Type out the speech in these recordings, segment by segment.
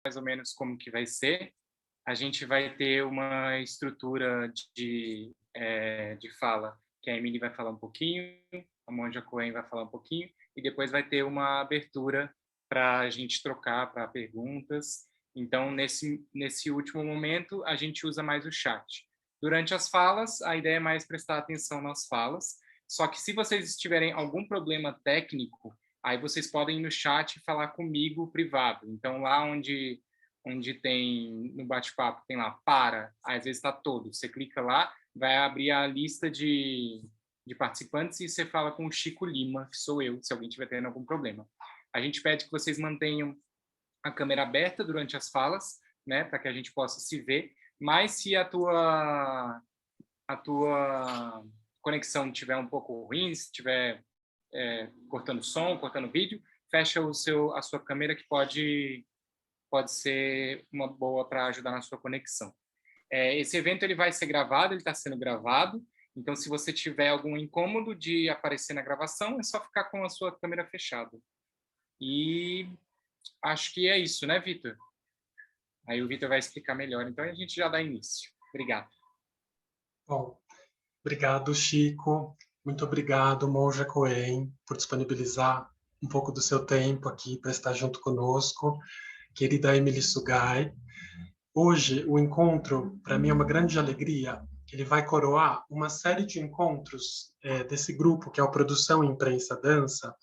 mais ou menos como que vai ser. A gente vai ter uma estrutura de fala, que a Emily vai falar um pouquinho, a Monja Cohen vai falar um pouquinho, e depois vai ter uma abertura para a gente trocar para perguntas. Então, nesse último momento, a gente usa mais o chat. Durante as falas, a ideia é mais prestar atenção nas falas, só que se vocês tiverem algum problema técnico, aí vocês podem ir no chat e falar comigo privado. Então, lá onde tem, no bate-papo, tem lá, aí às vezes está todo. Você clica lá, vai abrir a lista de participantes e você fala com o Chico Lima, que sou eu, se alguém estiver tendo algum problema. A gente pede que vocês mantenham a câmera aberta durante as falas, né, para que a gente possa se ver, mas se a tua conexão estiver um pouco ruim, se estiver cortando som, cortando vídeo, fecha a sua câmera, que pode ser uma boa para ajudar na sua conexão. Esse evento ele vai ser gravado, ele está sendo gravado, então se você tiver algum incômodo de aparecer na gravação, é só ficar com a sua câmera fechada. E acho que é isso, né, Vitor? Aí o Vitor vai explicar melhor, então a gente já dá início. Obrigado. Bom, obrigado, Chico. Muito obrigado, Monja Cohen, por disponibilizar um pouco do seu tempo aqui para estar junto conosco. Querida Emily Sugai, hoje o encontro, para mim, é uma grande alegria. Ele vai coroar uma série de encontros desse grupo, que é o Produção Imprensa Dança,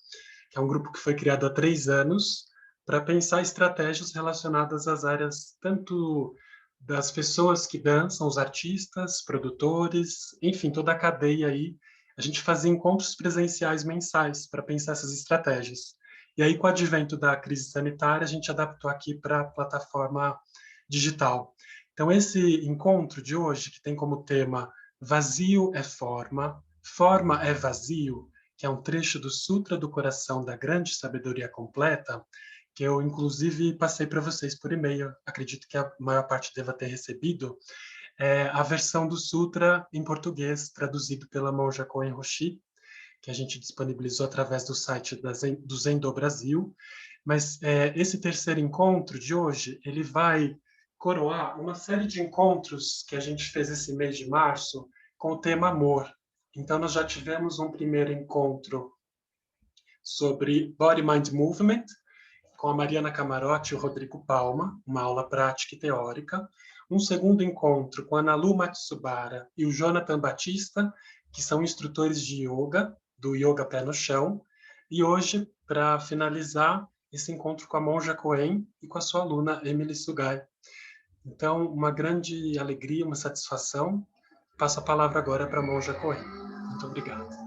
que é um grupo que foi criado há 3 anos para pensar estratégias relacionadas às áreas tanto das pessoas que dançam, os artistas, produtores, enfim, toda a cadeia aí. A gente fazia encontros presenciais mensais para pensar essas estratégias. E aí, com o advento da crise sanitária, a gente adaptou aqui para a plataforma digital. Então, esse encontro de hoje, que tem como tema Vazio é Forma, Forma é Vazio, que é um trecho do Sutra do Coração da Grande Sabedoria Completa, que eu, inclusive, passei para vocês por e-mail, acredito que a maior parte deva ter recebido, a versão do Sutra em português, traduzido pela Monja Cohen Roshi, que a gente disponibilizou através do site do Zendo Brasil. Mas esse terceiro encontro de hoje, ele vai coroar uma série de encontros que a gente fez esse mês de março com o tema amor. Então, nós já tivemos um primeiro encontro sobre Body Mind Movement, com a Mariana Camarote e o Rodrigo Palma, uma aula prática e teórica. Um segundo encontro com a Nalu Matsubara e o Jonathan Batista, que são instrutores de yoga, do Yoga Pé no Chão. E hoje, para finalizar, esse encontro com a Monja Cohen e com a sua aluna Emily Sugai. Então, uma grande alegria, uma satisfação. Passo a palavra agora para a Monja Cohen. Muito obrigado.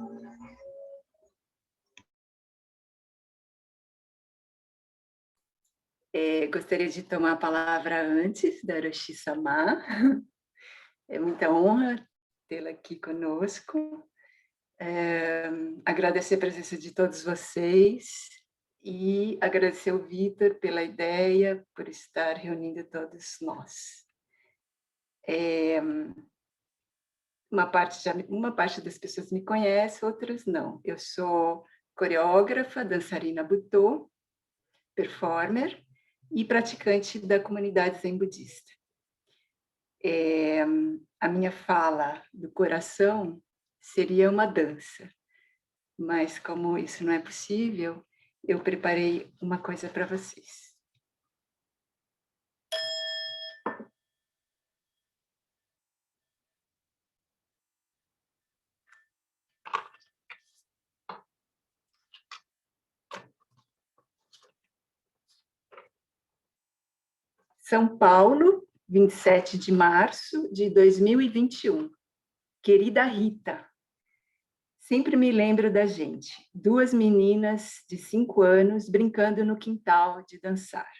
Gostaria de tomar a palavra antes da Roshi Sama. É muita honra tê-la aqui conosco. Agradecer a presença de todos vocês e agradecer ao Vitor pela ideia, por estar reunindo todos nós. Uma parte das pessoas me conhece, outras não. Eu sou coreógrafa, dançarina Butô, performer e praticante da comunidade Zen Budista. A minha fala do coração seria uma dança, mas como isso não é possível, eu preparei uma coisa para vocês. São Paulo, 27 de março de 2021. Querida Rita, sempre me lembro da gente, 2 meninas de 5 anos brincando no quintal de dançar.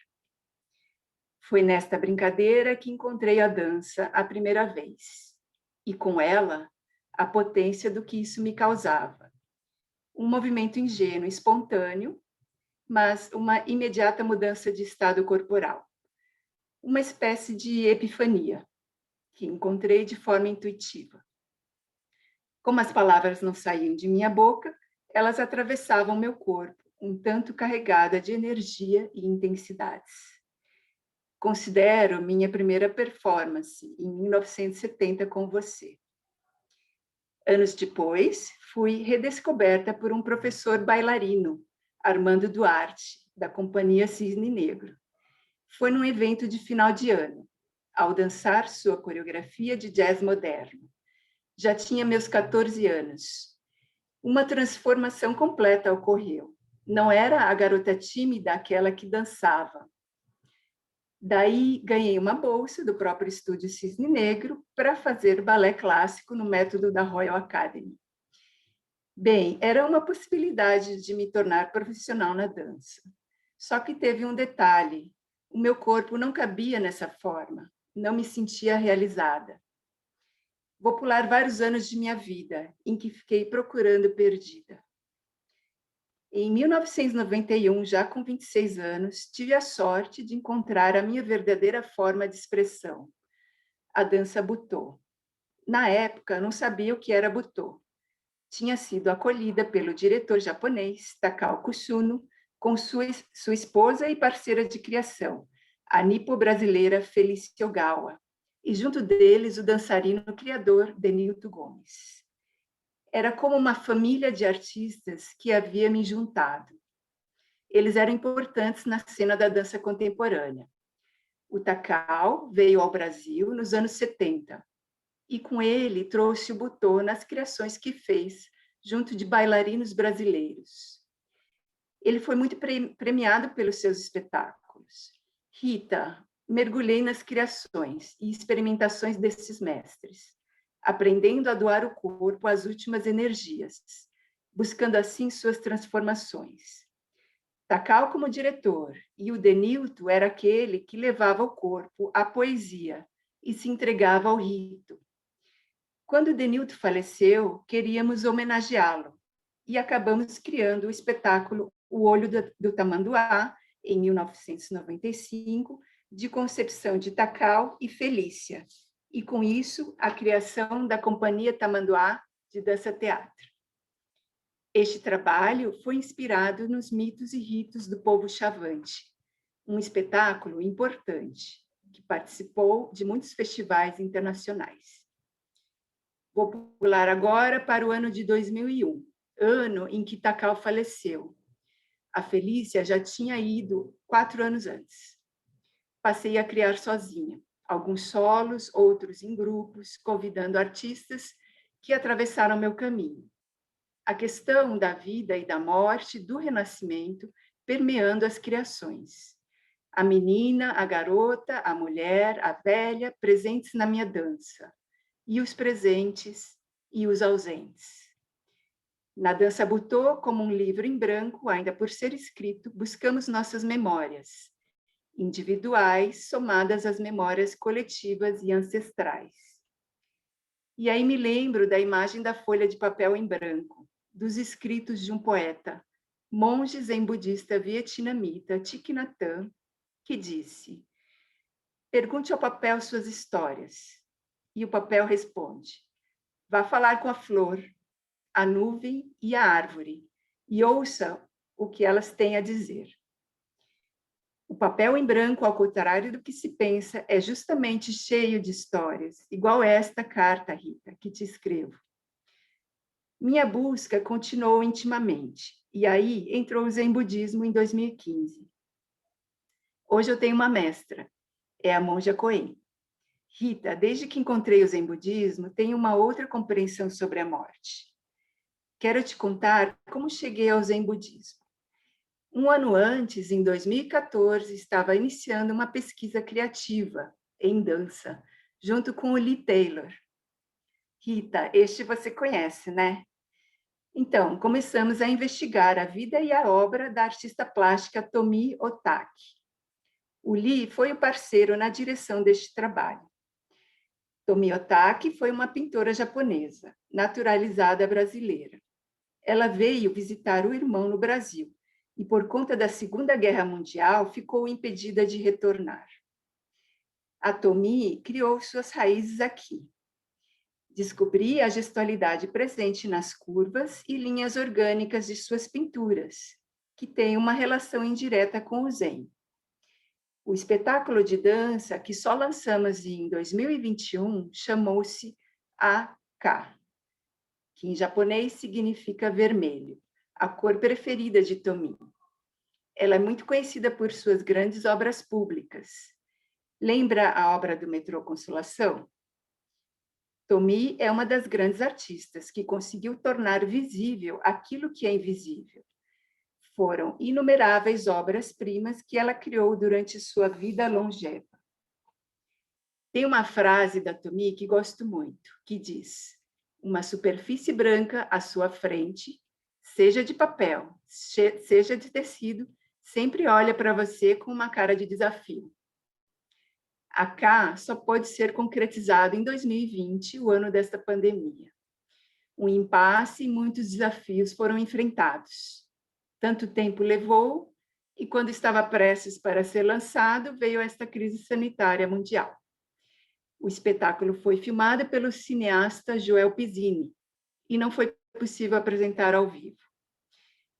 Foi nesta brincadeira que encontrei a dança a primeira vez, e com ela, a potência do que isso me causava. Um movimento ingênuo, espontâneo, mas uma imediata mudança de estado corporal. Uma espécie de epifania, que encontrei de forma intuitiva. Como as palavras não saíam de minha boca, elas atravessavam meu corpo, um tanto carregada de energia e intensidades. Considero minha primeira performance, em 1970, com você. Anos depois, fui redescoberta por um professor bailarino, Armando Duarte, da Companhia Cisne Negro. Foi num evento de final de ano, ao dançar sua coreografia de jazz moderno. Já tinha meus 14 anos. Uma transformação completa ocorreu. Não era a garota tímida aquela que dançava. Daí ganhei uma bolsa do próprio Estúdio Cisne Negro para fazer balé clássico no método da Royal Academy. Bem, era uma possibilidade de me tornar profissional na dança. Só que teve um detalhe: o meu corpo não cabia nessa forma, não me sentia realizada. Vou pular vários anos de minha vida em que fiquei procurando perdida. Em 1991, já com 26 anos, tive a sorte de encontrar a minha verdadeira forma de expressão, a dança butô. Na época, não sabia o que era butô. Tinha sido acolhida pelo diretor japonês, Takao Kusuno, com sua esposa e parceira de criação, a nipo-brasileira Felice Ogawa, e junto deles o dançarino criador Denilton Gomes. Era como uma família de artistas que havia me juntado. Eles eram importantes na cena da dança contemporânea. O Takao veio ao Brasil nos anos 70, e com ele trouxe o butô nas criações que fez junto de bailarinos brasileiros. Ele foi muito premiado pelos seus espetáculos. Rita, mergulhei nas criações e experimentações desses mestres, aprendendo a doar o corpo às últimas energias, buscando assim suas transformações. Takao como diretor, e o Denilton era aquele que levava o corpo à poesia e se entregava ao rito. Quando o Denilton faleceu, queríamos homenageá-lo e acabamos criando o espetáculo O Olho do Tamanduá, em 1995, de concepção de Takao e Felícia, e com isso a criação da Companhia Tamanduá de Dança Teatro. Este trabalho foi inspirado nos mitos e ritos do povo Chavante, um espetáculo importante que participou de muitos festivais internacionais. Vou pular agora para o ano de 2001, ano em que Takao faleceu. A Felícia já tinha ido 4 anos antes. Passei a criar sozinha, alguns solos, outros em grupos, convidando artistas que atravessaram meu caminho. A questão da vida e da morte, do renascimento, permeando as criações. A menina, a garota, a mulher, a velha, presentes na minha dança. E os presentes e os ausentes. Na dança butô, como um livro em branco, ainda por ser escrito, buscamos nossas memórias, individuais, somadas às memórias coletivas e ancestrais. E aí me lembro da imagem da folha de papel em branco, dos escritos de um poeta, monge zen budista vietnamita Thich Nhat Hanh, que disse: pergunte ao papel suas histórias. E o papel responde: vá falar com a flor, a nuvem e a árvore, e ouça o que elas têm a dizer. O papel em branco, ao contrário do que se pensa, é justamente cheio de histórias, igual esta carta, Rita, que te escrevo. Minha busca continuou intimamente, e aí entrou o Zen Budismo em 2015. Hoje eu tenho uma mestra, é a monja Koen. Rita, desde que encontrei o Zen Budismo, tenho uma outra compreensão sobre a morte. Quero te contar como cheguei ao Zen Budismo. Um ano antes, em 2014, estava iniciando uma pesquisa criativa em dança, junto com o Lee Taylor. Rita, este você conhece, né? Então, começamos a investigar a vida e a obra da artista plástica Tomi Otaki. O Lee foi o parceiro na direção deste trabalho. Tomi Otaki foi uma pintora japonesa, naturalizada brasileira. Ela veio visitar o irmão no Brasil e, por conta da Segunda Guerra Mundial, ficou impedida de retornar. A Tomi criou suas raízes aqui. Descobri a gestualidade presente nas curvas e linhas orgânicas de suas pinturas, que têm uma relação indireta com o Zen. O espetáculo de dança, que só lançamos em 2021, chamou-se Aka, que em japonês significa vermelho, a cor preferida de Tomi. Ela é muito conhecida por suas grandes obras públicas. Lembra a obra do metrô Consolação? Tomi é uma das grandes artistas que conseguiu tornar visível aquilo que é invisível. Foram inumeráveis obras-primas que ela criou durante sua vida longeva. Tem uma frase da Tomi que gosto muito, que diz: uma superfície branca à sua frente, seja de papel, seja de tecido, sempre olha para você com uma cara de desafio. A K só pode ser concretizado em 2020, o ano desta pandemia. Um impasse e muitos desafios foram enfrentados. Tanto tempo levou, e quando estava prestes para ser lançado, veio esta crise sanitária mundial. O espetáculo foi filmado pelo cineasta Joel Pizzini, e não foi possível apresentar ao vivo.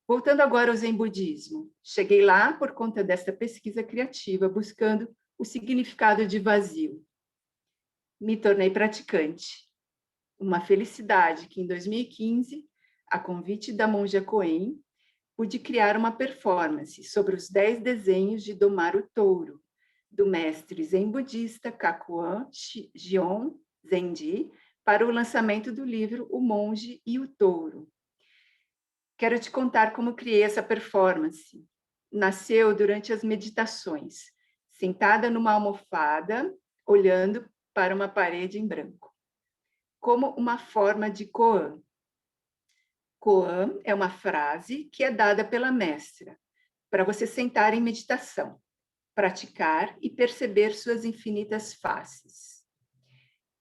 Voltando agora ao Zen Budismo, cheguei lá por conta desta pesquisa criativa, buscando o significado de vazio. Me tornei praticante. Uma felicidade que, em 2015, a convite da monja Koen, pude criar uma performance sobre os 10 desenhos de domar o touro, do mestre zen budista Kakuan Gion Zenji, para o lançamento do livro O Monge e o Touro. Quero te contar como criei essa performance. Nasceu durante as meditações, sentada numa almofada, olhando para uma parede em branco, como uma forma de koan. Koan é uma frase que é dada pela mestra, para você sentar em meditação, praticar e perceber suas infinitas faces.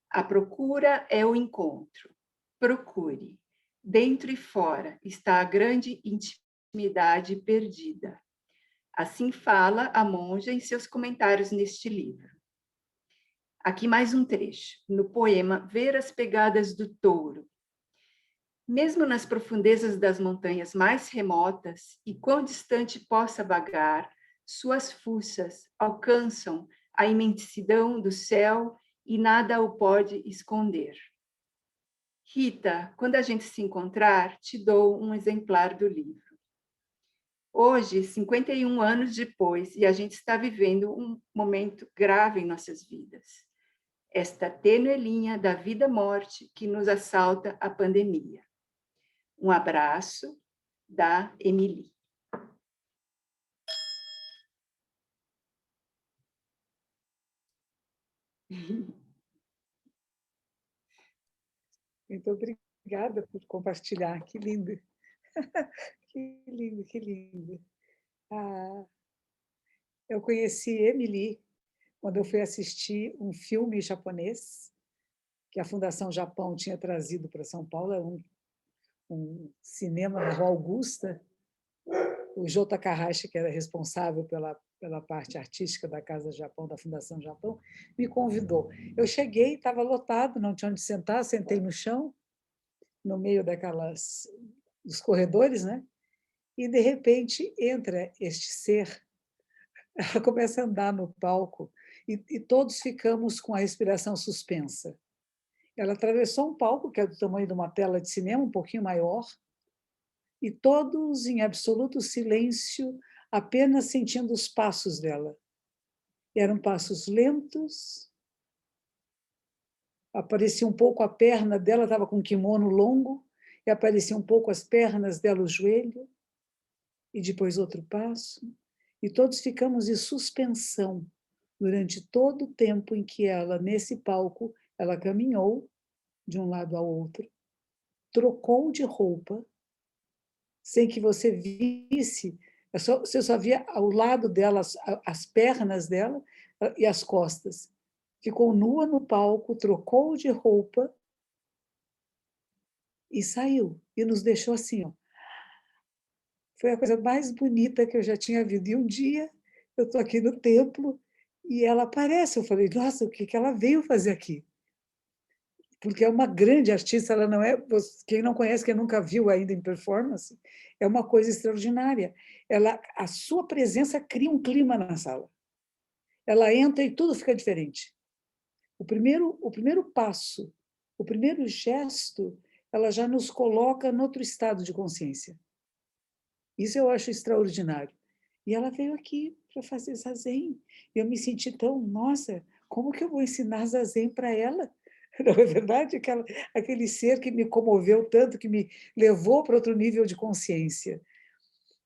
A procura é o encontro. Procure. Dentro e fora está a grande intimidade perdida. Assim fala a monja em seus comentários neste livro. Aqui mais um trecho, no poema Ver as Pegadas do Touro. Mesmo nas profundezas das montanhas mais remotas, e quão distante possa vagar, suas fuças alcançam a imensidão do céu e nada o pode esconder. Rita, quando a gente se encontrar, te dou um exemplar do livro. Hoje, 51 anos depois, e a gente está vivendo um momento grave em nossas vidas. Esta tênue linha da vida-morte que nos assalta a pandemia. Um abraço da Emily. Muito obrigada por compartilhar, que lindo. Que lindo, que lindo. Eu conheci Emily quando eu fui assistir um filme japonês que a Fundação Japão tinha trazido para São Paulo, um cinema na Rua Augusta. O Jô Takahashi, que era responsável pela parte artística da Casa Japão, da Fundação Japão, me convidou. Eu cheguei, estava lotado, não tinha onde sentar, sentei no chão, no meio dos corredores, né? E, de repente, entra este ser, ela começa a andar no palco, e todos ficamos com a respiração suspensa. Ela atravessou um palco, que é do tamanho de uma tela de cinema, um pouquinho maior, e todos em absoluto silêncio, apenas sentindo os passos dela. Eram passos lentos, aparecia um pouco a perna dela, estava com um kimono longo, e aparecia um pouco as pernas dela, o joelho, e depois outro passo, e todos ficamos em suspensão durante todo o tempo em que ela, nesse palco, ela caminhou de um lado ao outro, trocou de roupa, sem que você visse, você só via ao lado dela as pernas dela e as costas. Ficou nua no palco, trocou de roupa e saiu. E nos deixou assim, ó. Foi a coisa mais bonita que eu já tinha visto. E um dia, eu estou aqui no templo e ela aparece. Eu falei, nossa, o que ela veio fazer aqui? Porque é uma grande artista, ela não é... Quem não conhece, quem nunca viu ainda em performance, é uma coisa extraordinária. A sua presença cria um clima na sala. ela entra e tudo fica diferente. O primeiro passo, o primeiro gesto, ela já nos coloca em outro estado de consciência. Isso eu acho extraordinário. E ela veio aqui para fazer zazen. Eu me senti tão, nossa, como que eu vou ensinar zazen para ela? Não é verdade? Aquele ser que me comoveu tanto, que me levou para outro nível de consciência.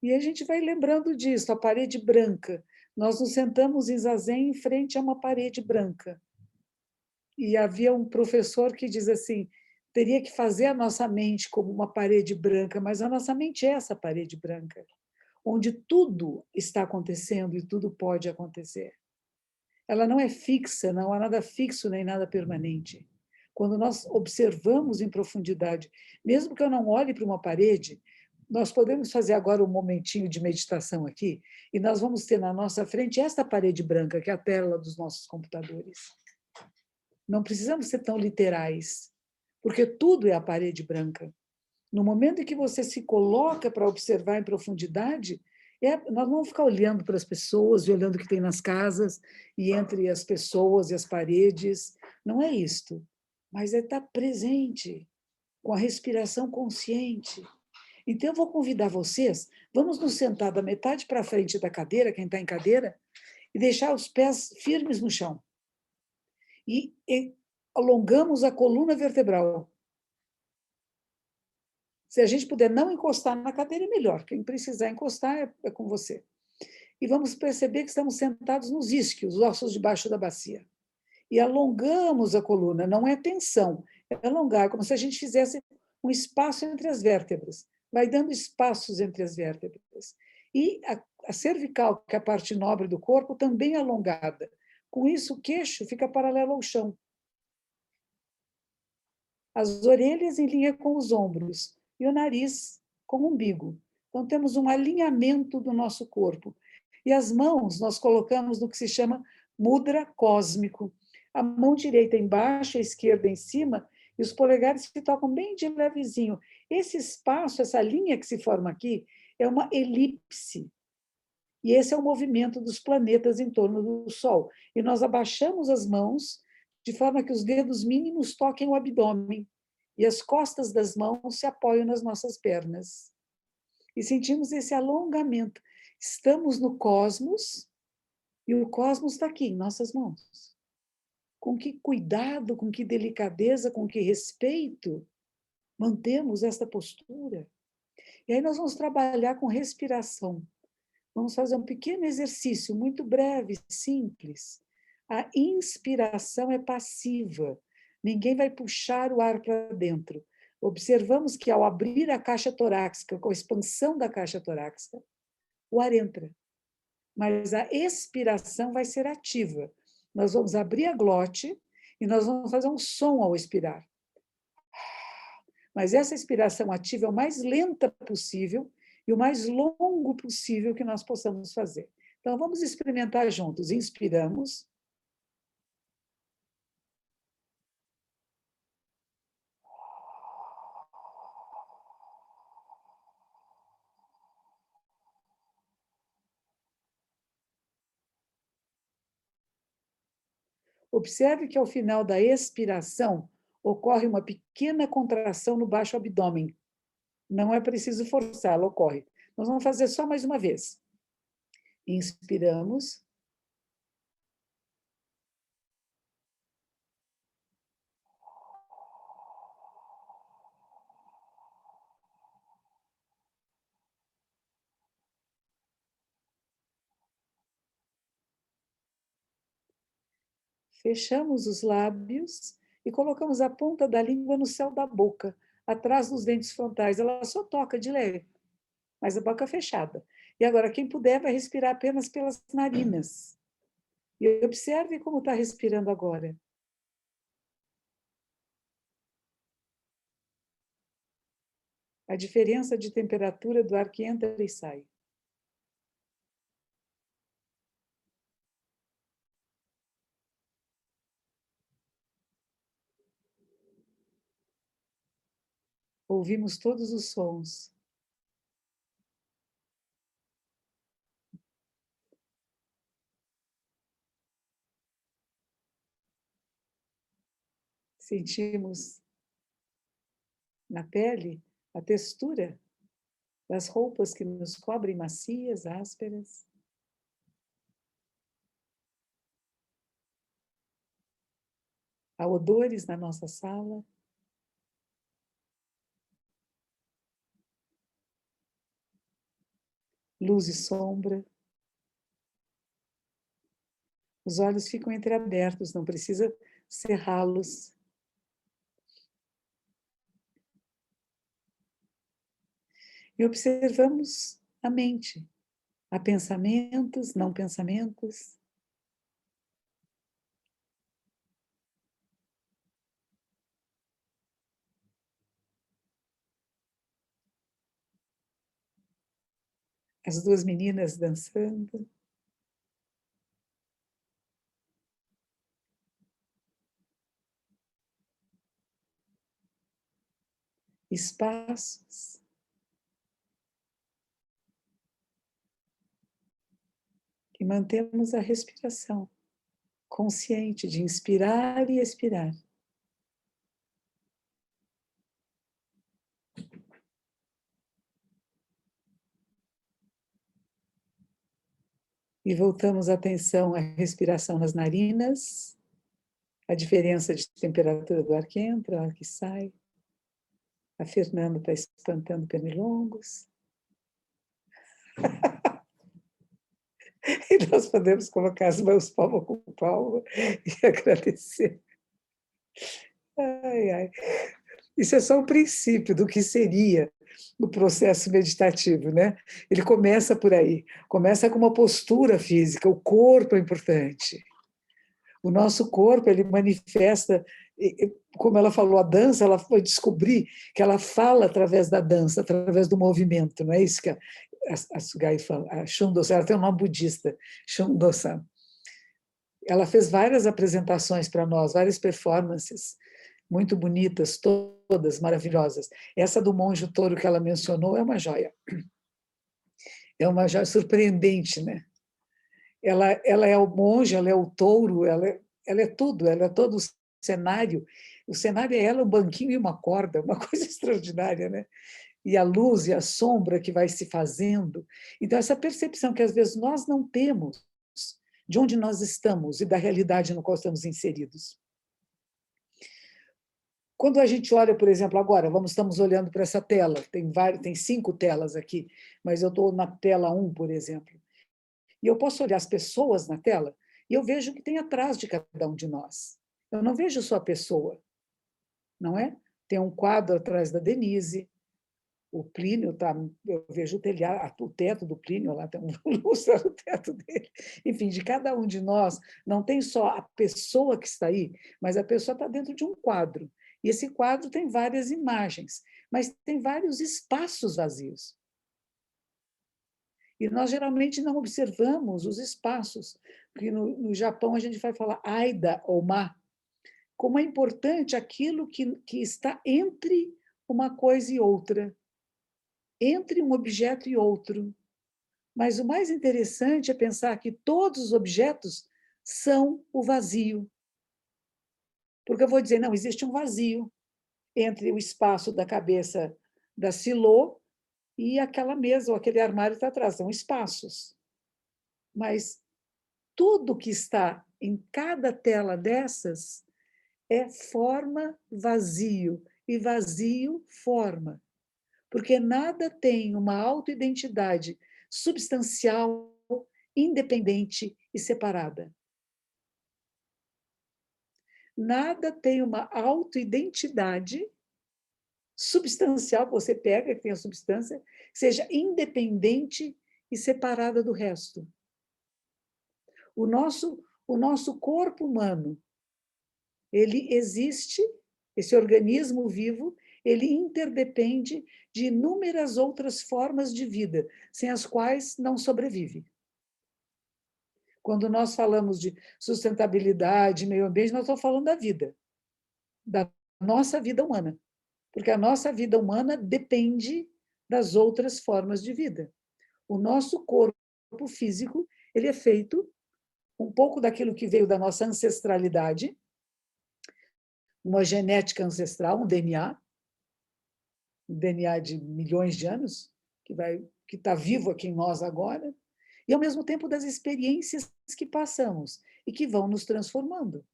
E a gente vai lembrando disso, a parede branca. Nós nos sentamos em zazen em frente a uma parede branca. E havia um professor que diz assim, teria que fazer a nossa mente como uma parede branca, mas a nossa mente é essa parede branca, onde tudo está acontecendo e tudo pode acontecer. Ela não é fixa, não há nada fixo nem nada permanente. Quando nós observamos em profundidade, mesmo que eu não olhe para uma parede, nós podemos fazer agora um momentinho de meditação aqui, e nós vamos ter na nossa frente esta parede branca, que é a tela dos nossos computadores. Não precisamos ser tão literais, porque tudo é a parede branca. No momento em que você se coloca para observar em profundidade, nós não vamos ficar olhando para as pessoas e olhando o que tem nas casas, e entre as pessoas e as paredes. Não é isto. Mas é estar presente, com a respiração consciente. Então, eu vou convidar vocês, vamos nos sentar da metade para frente da cadeira, quem está em cadeira, e deixar os pés firmes no chão. E alongamos a coluna vertebral. Se a gente puder não encostar na cadeira, é melhor. Quem precisar encostar é com você. E vamos perceber que estamos sentados nos isquios, os ossos debaixo da bacia. E alongamos a coluna, não é tensão, é alongar, como se a gente fizesse um espaço entre as vértebras. Vai dando espaços entre as vértebras. E a cervical, que é a parte nobre do corpo, também é alongada. Com isso, o queixo fica paralelo ao chão. As orelhas em linha com os ombros e o nariz com o umbigo. Então, temos um alinhamento do nosso corpo. E as mãos nós colocamos no que se chama mudra cósmico. A mão direita embaixo, a esquerda em cima, e os polegares se tocam bem de levezinho. Esse espaço, essa linha que se forma aqui, é uma elipse. E esse é o movimento dos planetas em torno do Sol. E nós abaixamos as mãos de forma que os dedos mínimos toquem o abdômen e as costas das mãos se apoiam nas nossas pernas. E sentimos esse alongamento. Estamos no cosmos e o cosmos está aqui, em nossas mãos. Com que cuidado, com que delicadeza, com que respeito mantemos esta postura. E aí nós vamos trabalhar com respiração. Vamos fazer um pequeno exercício, muito breve, simples. A inspiração é passiva. Ninguém vai puxar o ar para dentro. Observamos que, ao abrir a caixa torácica, com a expansão da caixa torácica, o ar entra. Mas a expiração vai ser ativa. Nós vamos abrir a glote e nós vamos fazer um som ao expirar. Mas essa expiração ativa é o mais lenta possível e o mais longo possível que nós possamos fazer. Então, vamos experimentar juntos. Inspiramos. Observe que, ao final da expiração, ocorre uma pequena contração no baixo abdômen. Não é preciso forçar, ela ocorre. Nós vamos fazer só mais uma vez. Inspiramos. Fechamos os lábios e colocamos a ponta da língua no céu da boca, atrás dos dentes frontais. Ela só toca de leve, mas a boca fechada. E agora, quem puder, vai respirar apenas pelas narinas. E observe como está respirando agora. A diferença de temperatura do ar que entra e sai. Ouvimos todos os sons. Sentimos na pele a textura das roupas que nos cobrem macias, ásperas. Há odores na nossa sala. Luz e sombra. Os olhos ficam entreabertos, não precisa cerrá-los. E observamos a mente. Há pensamentos, não pensamentos. As duas meninas dançando. Espaços. E mantemos a respiração consciente de inspirar e expirar. E voltamos a atenção à respiração nas narinas, a diferença de temperatura do ar que entra, o ar que sai. A Fernanda está espantando pernilongos. E nós podemos colocar as mãos palma com palma e agradecer. Ai, ai. Isso é só o princípio do que seria o processo meditativo, né? Ele começa por aí, começa com uma postura física, o corpo é importante. O nosso corpo, ele manifesta, como ela falou, a dança, ela foi descobrir que ela fala através da dança, através do movimento, não é isso que a Sugai fala, a Shundosan, ela tem um nome budista, Shundosan. Ela fez várias apresentações para nós, várias performances, muito bonitas, todas maravilhosas. Essa do monge touro que ela mencionou é uma joia. É uma joia surpreendente, né? Ela é o monge, ela é o touro, ela é tudo, ela é todo o cenário. O cenário é ela, um banquinho e uma corda, uma coisa extraordinária, né? E a luz e a sombra que vai se fazendo. Então, essa percepção que às vezes nós não temos de onde nós estamos e da realidade no qual estamos inseridos. Quando a gente olha, por exemplo, agora, estamos olhando para essa tela, tem 5 telas aqui, mas eu estou na tela 1, por exemplo. E eu posso olhar as pessoas na tela e eu vejo o que tem atrás de cada um de nós. Eu não vejo só a pessoa, não é? Tem um quadro atrás da Denise, o Plínio, eu vejo o teto do Plínio, lá tem um lustre no teto dele. Enfim, de cada um de nós, não tem só a pessoa que está aí, mas a pessoa está dentro de um quadro. E esse quadro tem várias imagens, mas tem vários espaços vazios. E nós geralmente não observamos os espaços, porque no Japão a gente vai falar aida ou ma, como é importante aquilo que está entre uma coisa e outra, entre um objeto e outro. Mas o mais interessante é pensar que todos os objetos são o vazio. Porque eu vou dizer, não, existe um vazio entre o espaço da cabeça da Silô e aquela mesa ou aquele armário que está atrás, são espaços. Mas tudo que está em cada tela dessas é forma, vazio, e vazio, forma. Porque nada tem uma autoidentidade substancial, independente e separada. Nada tem uma autoidentidade substancial, que você pega, que tem a substância, que seja independente e separada do resto. O nosso corpo humano, ele existe, esse organismo vivo, ele interdepende de inúmeras outras formas de vida, sem as quais não sobrevive. Quando nós falamos de sustentabilidade, meio ambiente, nós estamos falando da vida, da nossa vida humana. Porque a nossa vida humana depende das outras formas de vida. O nosso corpo físico, ele é feito um pouco daquilo que veio da nossa ancestralidade, uma genética ancestral, um DNA de milhões de anos, que está vivo aqui em nós agora, e, ao mesmo tempo, das experiências que passamos e que vão nos transformando.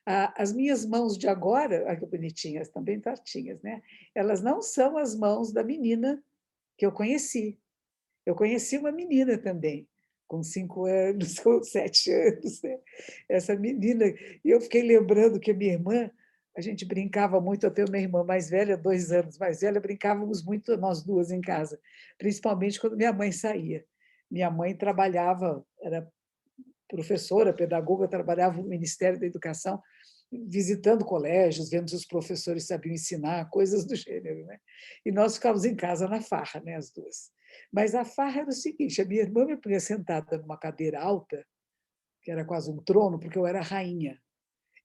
As minhas mãos de agora, olha que bonitinhas, também tortinhas, né? Elas não são as mãos da menina que eu conheci. Eu conheci uma menina também, com 5 anos, com 7 anos. Né? Essa menina, e eu fiquei lembrando que a minha irmã, a gente brincava muito, eu tenho uma irmã mais velha, 2 anos mais velha, brincávamos muito nós duas em casa, principalmente quando minha mãe saía. Minha mãe trabalhava, era professora, pedagoga, trabalhava no Ministério da Educação, visitando colégios, vendo se os professores sabiam ensinar, coisas do gênero. Né? E nós ficávamos em casa na farra, né, as duas. Mas a farra era o seguinte, a minha irmã me punha sentada numa cadeira alta, que era quase um trono, porque eu era rainha.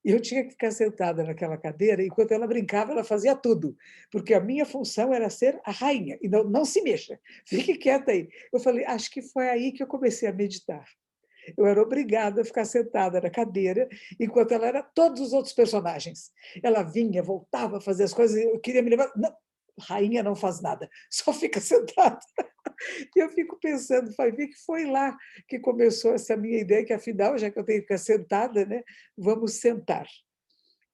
E eu tinha que ficar sentada naquela cadeira, e enquanto ela brincava, ela fazia tudo, porque a minha função era ser a rainha, e não se mexa, fique quieta aí. Eu falei, acho que foi aí que eu comecei a meditar. Eu era obrigada a ficar sentada na cadeira, enquanto ela era todos os outros personagens. Ela vinha, voltava a fazer as coisas, eu queria me levar. Não, rainha não faz nada, só fica sentada. E eu fico pensando, vai ver que foi lá que começou essa minha ideia, que afinal, já que eu tenho que ficar sentada, né, vamos sentar.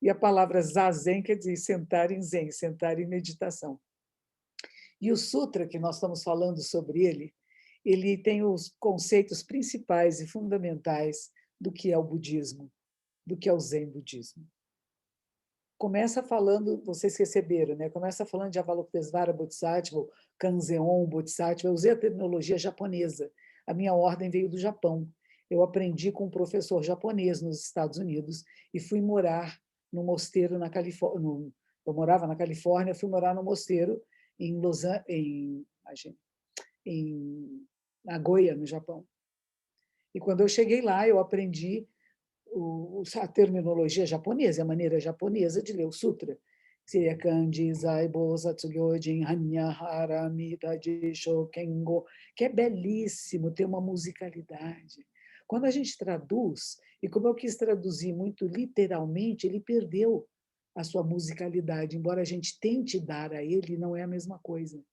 E a palavra zazen quer dizer sentar em zen, sentar em meditação. E o sutra, que nós estamos falando sobre ele tem os conceitos principais e fundamentais do que é o budismo, do que é o zen budismo. Começa falando, vocês receberam, né? Começa falando de Avalokitesvara Bodhisattva, Kanzeon Bodhisattva. Eu usei a terminologia japonesa. A minha ordem veio do Japão. Eu aprendi com um professor japonês nos Estados Unidos e fui morar no mosteiro na Califórnia. Eu morava na Califórnia, fui morar no mosteiro em Nagoya, no Japão. E quando eu cheguei lá, eu aprendi a terminologia japonesa, a maneira japonesa de ler o sutra. Seria Kanji, Zaibo, Satsugyojin, Hanya, Harami, Taji, Shokengo, que é belíssimo, tem uma musicalidade. Quando a gente traduz, e como eu quis traduzir muito literalmente, ele perdeu a sua musicalidade, embora a gente tente dar a ele, não é a mesma coisa.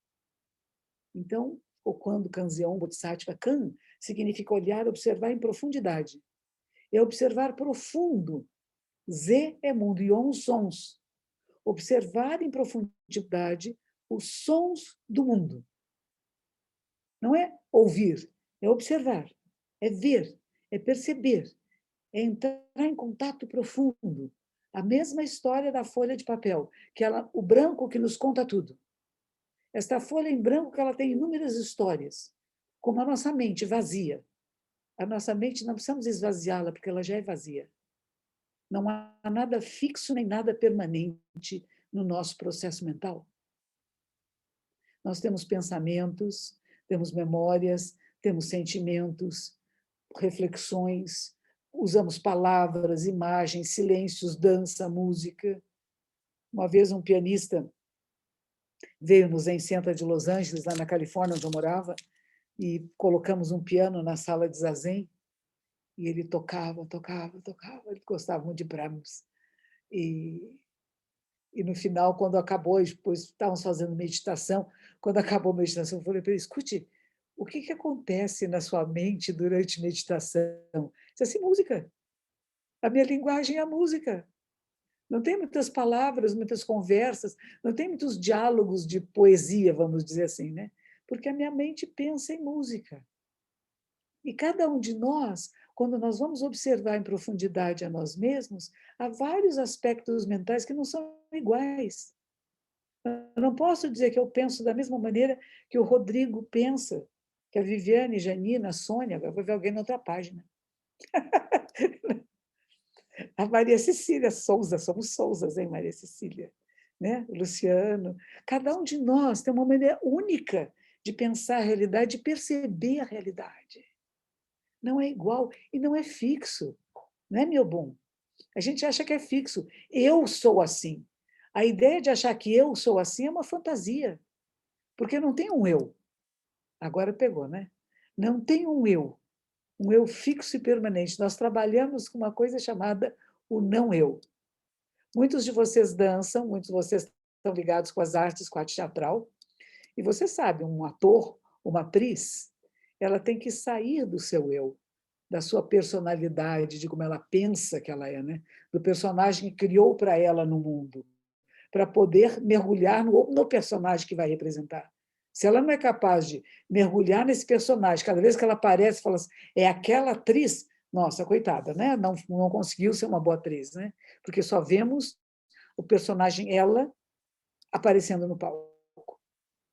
Então, ou quando Kanzeon Bodhisattva, Kan significa olhar, observar em profundidade. É observar profundo. Z é mundo e on sons. Observar em profundidade os sons do mundo. Não é ouvir, é observar, é ver, é perceber, é entrar em contato profundo. A mesma história da folha de papel, que o branco que nos conta tudo. Esta folha em branco que ela tem inúmeras histórias, como a nossa mente vazia. A nossa mente não precisamos esvaziá-la, porque ela já é vazia. Não há nada fixo nem nada permanente no nosso processo mental. Nós temos pensamentos, temos memórias, temos sentimentos, reflexões, usamos palavras, imagens, silêncios, dança, música. Uma vez um pianista veio no Zen Center de Los Angeles, lá na Califórnia, onde eu morava, e colocamos um piano na sala de zazen, e ele tocava, ele gostava muito de Brahms. E no final, quando acabou, depois estávamos fazendo meditação, quando acabou a meditação, eu falei para ele, escute, o que acontece na sua mente durante meditação? Disse assim, música. A minha linguagem é a música. Não tem muitas palavras, muitas conversas, não tem muitos diálogos de poesia, vamos dizer assim, né? Porque a minha mente pensa em música. E cada um de nós, quando nós vamos observar em profundidade a nós mesmos, há vários aspectos mentais que não são iguais. Eu não posso dizer que eu penso da mesma maneira que o Rodrigo pensa, que a Viviane, Janina, a Sônia, eu vou ver alguém na outra página. A Maria Cecília Souza, somos Souzas, hein, Maria Cecília? Né? O Luciano. Cada um de nós tem uma maneira única de pensar a realidade, de perceber a realidade. Não é igual e não é fixo, não é, meu bom? A gente acha que é fixo. Eu sou assim. A ideia de achar que eu sou assim é uma fantasia, porque não tem um eu. Agora pegou, né? Não tem um eu fixo e permanente. Nós trabalhamos com uma coisa chamada o não eu. Muitos de vocês dançam, muitos de vocês estão ligados com as artes, com a arte teatral, e você sabe, um ator, uma atriz, ela tem que sair do seu eu, da sua personalidade, de como ela pensa que ela é, né? Do personagem que criou para ela no mundo, para poder mergulhar no personagem que vai representar. Se ela não é capaz de mergulhar nesse personagem, cada vez que ela aparece, fala assim, é aquela atriz, nossa, coitada, né? Não conseguiu ser uma boa atriz, né? Porque só vemos o personagem ela aparecendo no palco.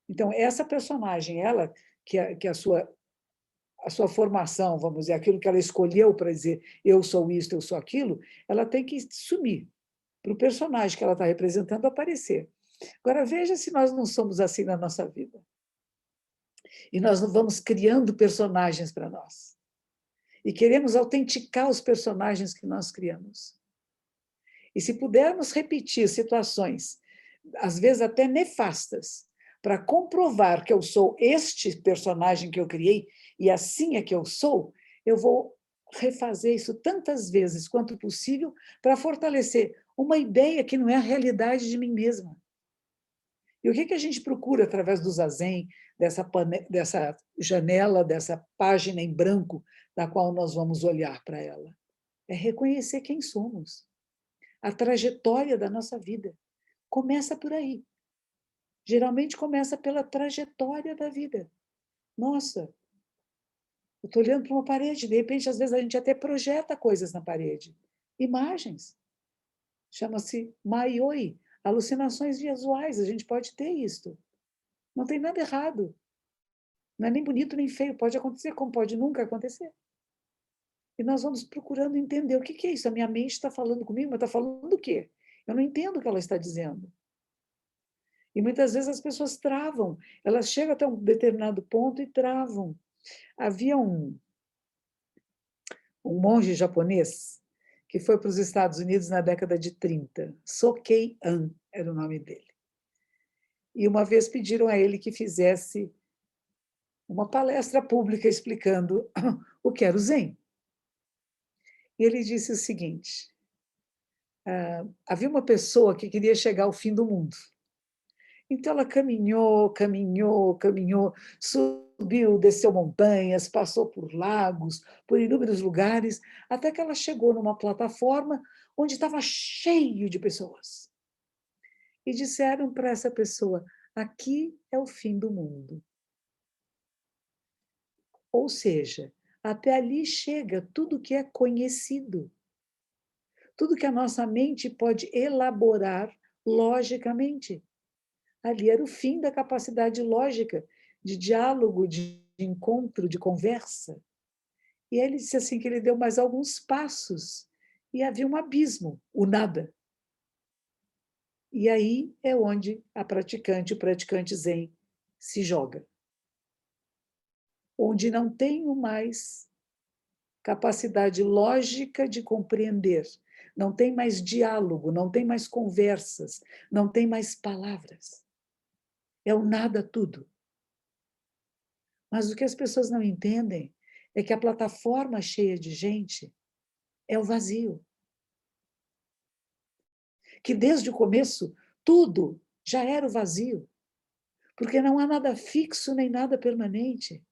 Então, essa personagem, ela, que a sua formação, vamos dizer, aquilo que ela escolheu para dizer eu sou isto, eu sou aquilo, ela tem que sumir para o personagem que ela está representando aparecer. Agora, veja se nós não somos assim na nossa vida. E nós não vamos criando personagens para nós. E queremos autenticar os personagens que nós criamos. E se pudermos repetir situações, às vezes até nefastas, para comprovar que eu sou este personagem que eu criei e assim é que eu sou, eu vou refazer isso tantas vezes quanto possível para fortalecer uma ideia que não é a realidade de mim mesma. E o que a gente procura através do zazen, dessa janela, dessa página em branco da qual nós vamos olhar para ela? É reconhecer quem somos. A trajetória da nossa vida começa por aí. Geralmente começa pela trajetória da vida. Nossa, eu estou olhando para uma parede, de repente, às vezes, a gente até projeta coisas na parede. Imagens. Chama-se Maioi, alucinações visuais. A gente pode ter isto. Não tem nada errado. Não é nem bonito nem feio. Pode acontecer, como pode nunca acontecer. E nós vamos procurando entender o que é isso. A minha mente está falando comigo, mas está falando o quê? Eu não entendo o que ela está dizendo. E muitas vezes as pessoas travam. Elas chegam até um determinado ponto e travam. Havia um monge japonês que foi para os Estados Unidos na década de 30. Sokei An era o nome dele. E uma vez pediram a ele que fizesse uma palestra pública explicando o que era o Zen. E ele disse o seguinte, havia uma pessoa que queria chegar ao fim do mundo. Então ela caminhou, caminhou, caminhou, subiu, desceu montanhas, passou por lagos, por inúmeros lugares, até que ela chegou numa plataforma onde estava cheio de pessoas. E disseram para essa pessoa, aqui é o fim do mundo. Ou seja, até ali chega tudo que é conhecido. Tudo que a nossa mente pode elaborar logicamente. Ali era o fim da capacidade lógica, de diálogo, de encontro, de conversa. E ele disse assim que ele deu mais alguns passos e havia um abismo, o nada. E aí é onde o praticante Zen, se joga. Onde não tenho mais capacidade lógica de compreender, não tem mais diálogo, não tem mais conversas, não tem mais palavras. É o nada tudo. Mas o que as pessoas não entendem é que a plataforma cheia de gente é o vazio. Que desde o começo tudo já era o vazio, porque não há nada fixo nem nada permanente.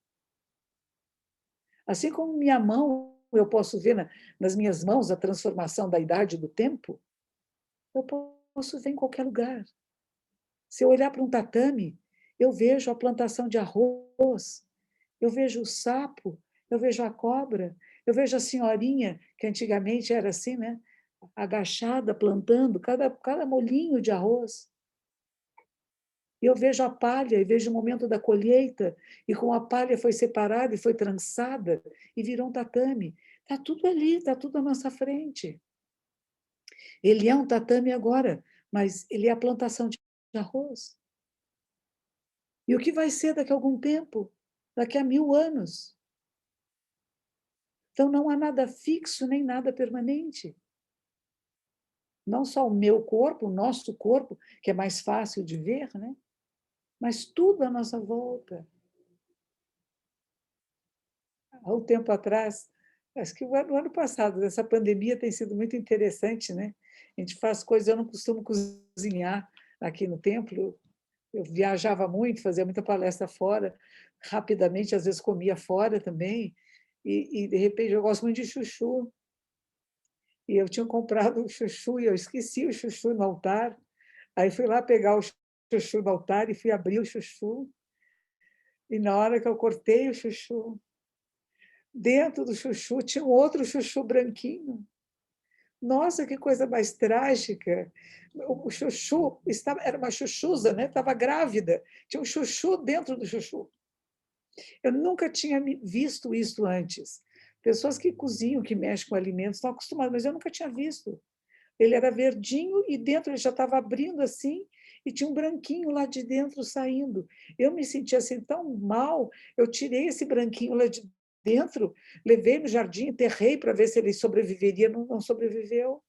Assim como minha mão, eu posso ver nas minhas mãos a transformação da idade do tempo, eu posso ver em qualquer lugar. Se eu olhar para um tatame, eu vejo a plantação de arroz, eu vejo o sapo, eu vejo a cobra, eu vejo a senhorinha, que antigamente era assim, né? Agachada, plantando cada molinho de arroz. E eu vejo a palha, e vejo o momento da colheita, e como a palha foi separada e foi trançada, e virou um tatame. Está tudo ali, está tudo à nossa frente. Ele é um tatame agora, mas ele é a plantação de arroz. E o que vai ser daqui a algum tempo? Daqui a 1000 anos. Então, não há nada fixo nem nada permanente. Não só o meu corpo, o nosso corpo, que é mais fácil de ver, né? Mas tudo à nossa volta. Há um tempo atrás, Acho que no ano passado, essa pandemia tem sido muito interessante, né? A gente faz coisas, eu não costumo cozinhar aqui no templo, eu viajava muito, fazia muita palestra fora, rapidamente, às vezes comia fora também, de repente eu gosto muito de chuchu, e eu tinha comprado o chuchu e eu esqueci o chuchu no altar, aí fui lá pegar o chuchu no altar e fui abrir o chuchu, e na hora que eu cortei o chuchu, dentro do chuchu tinha um outro chuchu branquinho. Nossa, que coisa mais trágica! O chuchu era uma chuchuza, né? Estava grávida, tinha um chuchu dentro do chuchu. Eu nunca tinha visto isso antes. Pessoas que cozinham, que mexem com alimentos, estão acostumadas, mas eu nunca tinha visto. Ele era verdinho e dentro ele já estava abrindo assim e tinha um branquinho lá de dentro saindo. Eu me sentia assim tão mal, eu tirei esse branquinho lá de dentro, levei no jardim, enterrei para ver se ele sobreviveria, não sobreviveu.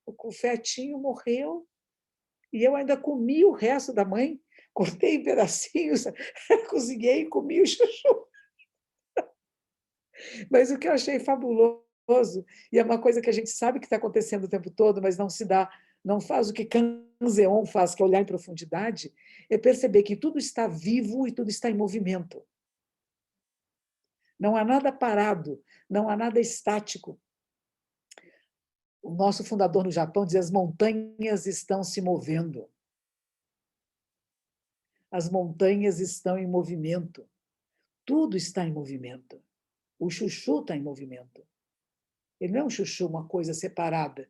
O fetinho morreu e eu ainda comi o resto da mãe, cortei em pedacinhos, cozinhei e comi o chuchu. Mas o que eu achei fabuloso, e é uma coisa que a gente sabe que está acontecendo o tempo todo, mas não se dá, não faz o que Kanzeon faz, que é olhar em profundidade, é perceber que tudo está vivo e tudo está em movimento. Não há nada parado, não há nada estático. O nosso fundador no Japão dizia: as montanhas estão se movendo. As montanhas estão em movimento. Tudo está em movimento. O chuchu está em movimento. Ele não é um chuchu, uma coisa separada.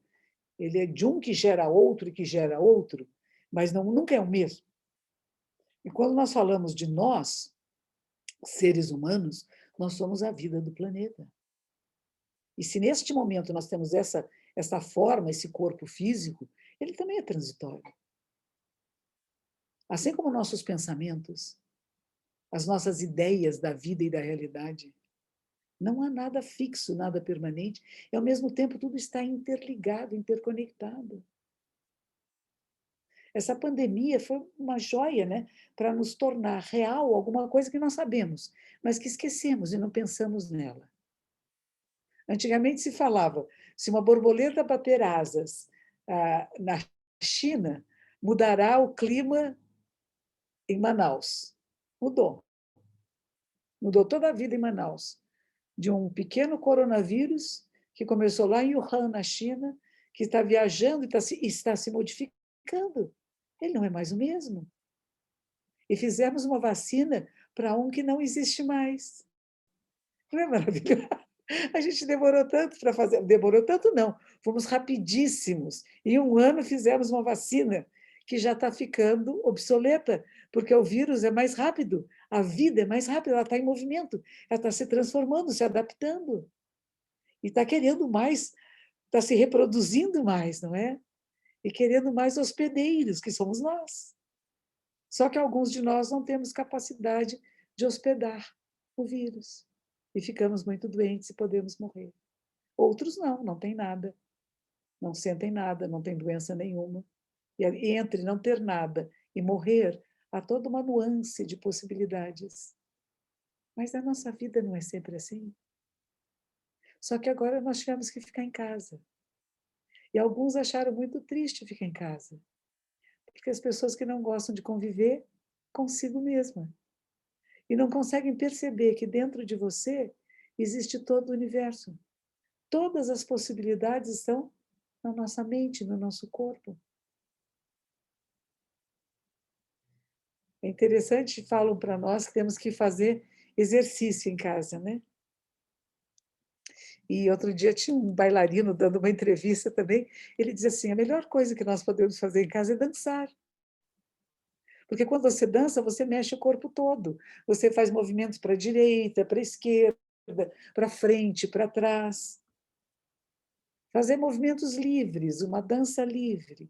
Ele é de um que gera outro e que gera outro, mas nunca é o mesmo. E quando nós falamos de nós, seres humanos, nós somos a vida do planeta. E se neste momento nós temos essa forma, esse corpo físico, ele também é transitório. Assim como nossos pensamentos, as nossas ideias da vida e da realidade. Não há nada fixo, nada permanente, e ao mesmo tempo tudo está interligado, interconectado. Essa pandemia foi uma joia, né, para nos tornar real alguma coisa que nós sabemos, mas que esquecemos e não pensamos nela. Antigamente se falava, se uma borboleta bater asas na China, mudará o clima em Manaus. Mudou. Mudou toda a vida em Manaus. De um pequeno coronavírus que começou lá em Wuhan, na China, que está viajando e está se modificando. Ele não é mais o mesmo. E fizemos uma vacina para um que não existe mais. Não é maravilhoso? A gente demorou tanto para fazer. Demorou tanto, não. Fomos rapidíssimos. Em um ano fizemos uma vacina que já está ficando obsoleta, porque o vírus é mais rápido, a vida é mais rápida, ela está em movimento, ela está se transformando, se adaptando. E está querendo mais, está se reproduzindo mais, não é? E querendo mais hospedeiros, que somos nós. Só que alguns de nós não temos capacidade de hospedar o vírus. E ficamos muito doentes e podemos morrer. Outros não têm nada. Não sentem nada, não têm doença nenhuma. E entre não ter nada e morrer, há toda uma nuance de possibilidades. Mas a nossa vida não é sempre assim. Só que agora nós tivemos que ficar em casa. E alguns acharam muito triste ficar em casa. Porque as pessoas que não gostam de conviver consigo mesma. E não conseguem perceber que dentro de você existe todo o universo. Todas as possibilidades estão na nossa mente, no nosso corpo. É interessante, falam para nós que temos que fazer exercício em casa, né? E outro dia tinha um bailarino dando uma entrevista também, ele dizia assim, a melhor coisa que nós podemos fazer em casa é dançar. Porque quando você dança, você mexe o corpo todo. Você faz movimentos para a direita, para a esquerda, para frente, para trás. Fazer movimentos livres, uma dança livre.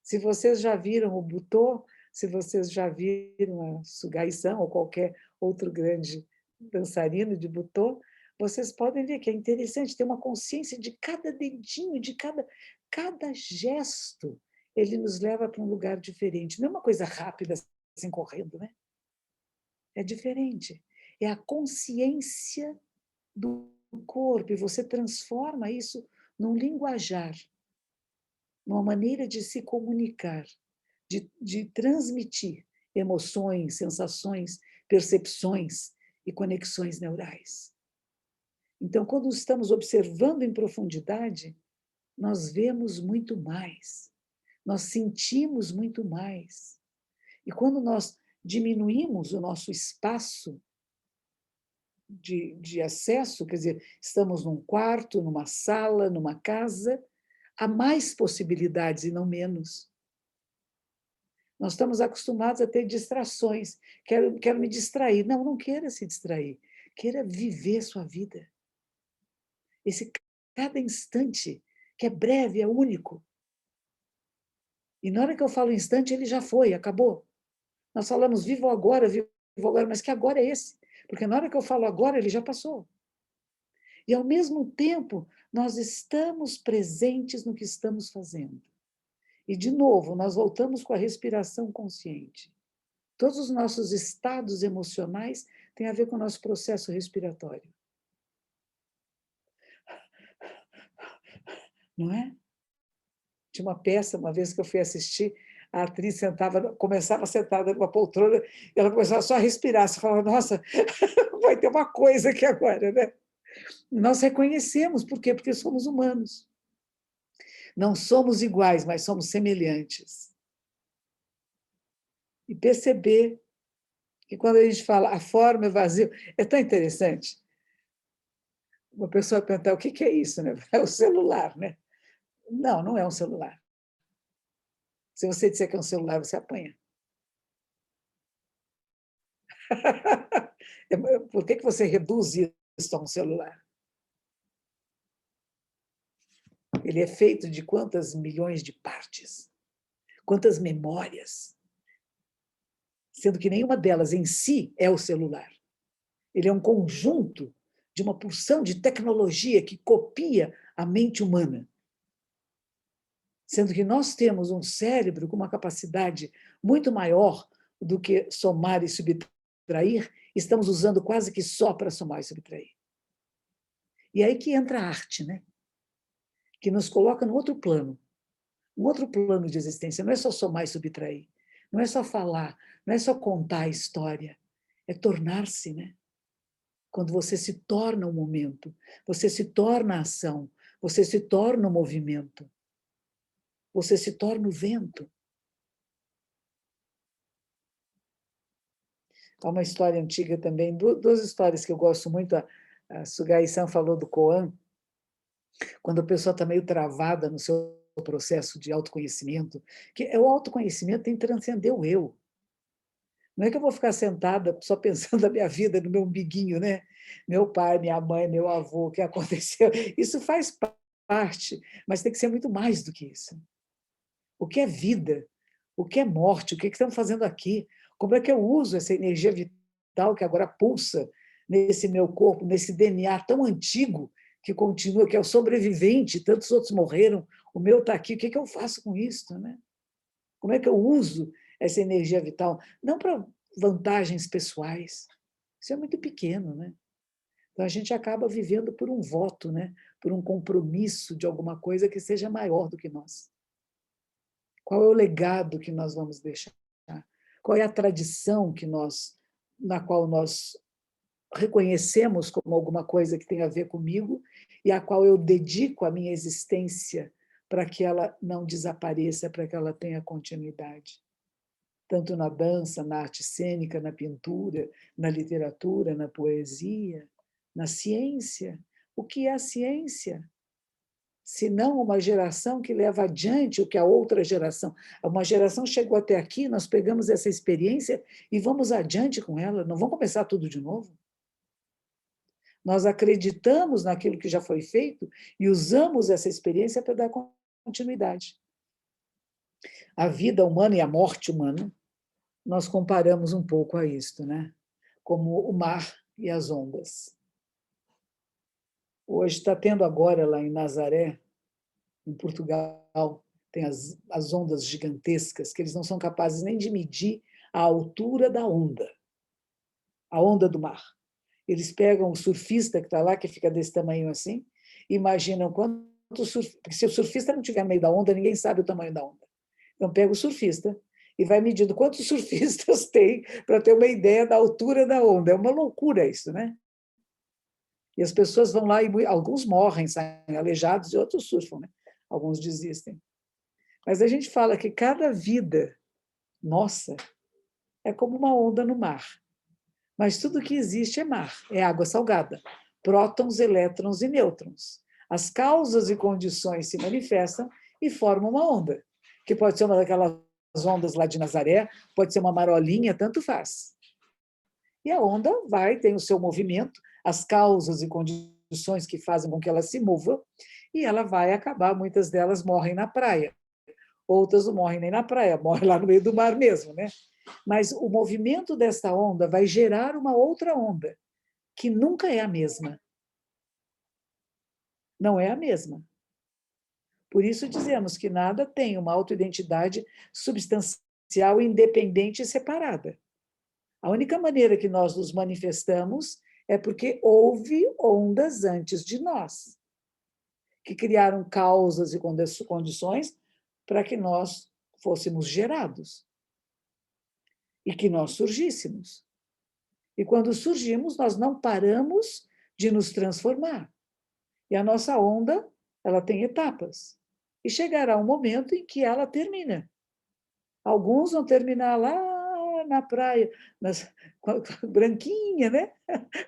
Se vocês já viram o Butô, se vocês já viram a Sugai-san ou qualquer outro grande dançarino de Butô, vocês podem ver que é interessante ter uma consciência de cada dedinho, de cada gesto. Ele nos leva para um lugar diferente. Não é uma coisa rápida, assim, correndo, né? É diferente. É a consciência do corpo e você transforma isso num linguajar, numa maneira de se comunicar, de transmitir emoções, sensações, percepções e conexões neurais. Então, quando estamos observando em profundidade, nós vemos muito mais, nós sentimos muito mais. E quando nós diminuímos o nosso espaço de acesso, quer dizer, estamos num quarto, numa sala, numa casa, há mais possibilidades e não menos. Nós estamos acostumados a ter distrações. Quero me distrair. Não, não queira se distrair. Queira viver sua vida. Esse cada instante, que é breve, é único. E na hora que eu falo instante, ele já foi, acabou. Nós falamos vivo agora, mas que agora é esse? Porque na hora que eu falo agora, ele já passou. E, ao mesmo tempo, nós estamos presentes no que estamos fazendo. E, de novo, nós voltamos com a respiração consciente. Todos os nossos estados emocionais têm a ver com o nosso processo respiratório. Não é? Tinha uma peça, uma vez que eu fui assistir, a atriz começava sentada numa poltrona, e ela começava só a respirar. Você falava, nossa, vai ter uma coisa aqui agora, né? Nós reconhecemos, por quê? Porque somos humanos. Não somos iguais, mas somos semelhantes. E perceber que quando a gente fala a forma é vazio, é tão interessante. Uma pessoa perguntar o que é isso, né? É o celular, né? Não, não é um celular. Se você disser que é um celular, você apanha. Por que você reduz isso a um celular? Ele é feito de quantas milhões de partes? Quantas memórias? Sendo que nenhuma delas em si é o celular. Ele é um conjunto de uma porção de tecnologia que copia a mente humana. Sendo que nós temos um cérebro com uma capacidade muito maior do que somar e subtrair, estamos usando quase que só para somar e subtrair. E aí que entra a arte, né? Que nos coloca num outro plano, um outro plano de existência. Não é só somar e subtrair, não é só falar, não é só contar a história, é tornar-se, né? Quando você se torna um momento, você se torna a ação, você se torna o movimento, você se torna o vento. Há uma história antiga também, duas histórias que eu gosto muito. A Sugai-san falou do Koan, quando a pessoa está meio travada no seu processo de autoconhecimento, que o autoconhecimento tem que transcender o eu. Não é que eu vou ficar sentada só pensando na minha vida, no meu umbiguinho, né? Meu pai, minha mãe, meu avô, o que aconteceu. Isso faz parte, mas tem que ser muito mais do que isso. O que é vida? O que é morte? O que estamos fazendo aqui? Como é que eu uso essa energia vital que agora pulsa nesse meu corpo, nesse DNA tão antigo que continua, que é o sobrevivente, tantos outros morreram, o meu está aqui, o que eu faço com isso? Né? Como é que eu uso essa energia vital? Não para vantagens pessoais, isso é muito pequeno. Né? Então, a gente acaba vivendo por um voto, né? Por um compromisso de alguma coisa que seja maior do que nós. Qual é o legado que nós vamos deixar? Qual é a tradição na qual nós reconhecemos como alguma coisa que tem a ver comigo e a qual eu dedico a minha existência para que ela não desapareça, para que ela tenha continuidade? Tanto na dança, na arte cênica, na pintura, na literatura, na poesia, na ciência. O que é a ciência? Se não uma geração que leva adiante o que a outra geração. Uma geração chegou até aqui, nós pegamos essa experiência e vamos adiante com ela, não vamos começar tudo de novo. Nós acreditamos naquilo que já foi feito e usamos essa experiência para dar continuidade. A vida humana e a morte humana, nós comparamos um pouco a isto, né? Como o mar e as ondas. Hoje está tendo agora lá em Nazaré, em Portugal, tem as ondas gigantescas, que eles não são capazes nem de medir a altura da onda, a onda do mar. Eles pegam o surfista que está lá, que fica desse tamanho assim, imaginam quanto surf... Porque se o surfista não estiver no meio da onda, ninguém sabe o tamanho da onda. Então, pega o surfista e vai medindo quantos surfistas tem para ter uma ideia da altura da onda. É uma loucura isso, né? E as pessoas vão lá e alguns morrem, saem aleijados, e outros surfam, né? Alguns desistem. Mas a gente fala que cada vida nossa é como uma onda no mar. Mas tudo que existe é mar, é água salgada. Prótons, elétrons e nêutrons. As causas e condições se manifestam e formam uma onda, que pode ser uma daquelas ondas lá de Nazaré, pode ser uma marolinha, tanto faz. E a onda tem o seu movimento, as causas e condições que fazem com que ela se mova, e ela vai acabar, muitas delas morrem na praia, outras não morrem nem na praia, morrem lá no meio do mar mesmo, né? Mas o movimento desta onda vai gerar uma outra onda, que nunca é a mesma. Não é a mesma. Por isso dizemos que nada tem uma autoidentidade substancial, independente e separada. A única maneira que nós nos manifestamos é porque houve ondas antes de nós, que criaram causas e condições para que nós fôssemos gerados e que nós surgíssemos. E quando surgimos, nós não paramos de nos transformar. E a nossa onda, ela tem etapas. E chegará um momento em que ela termina. Alguns vão terminar lá na praia, branquinha, né?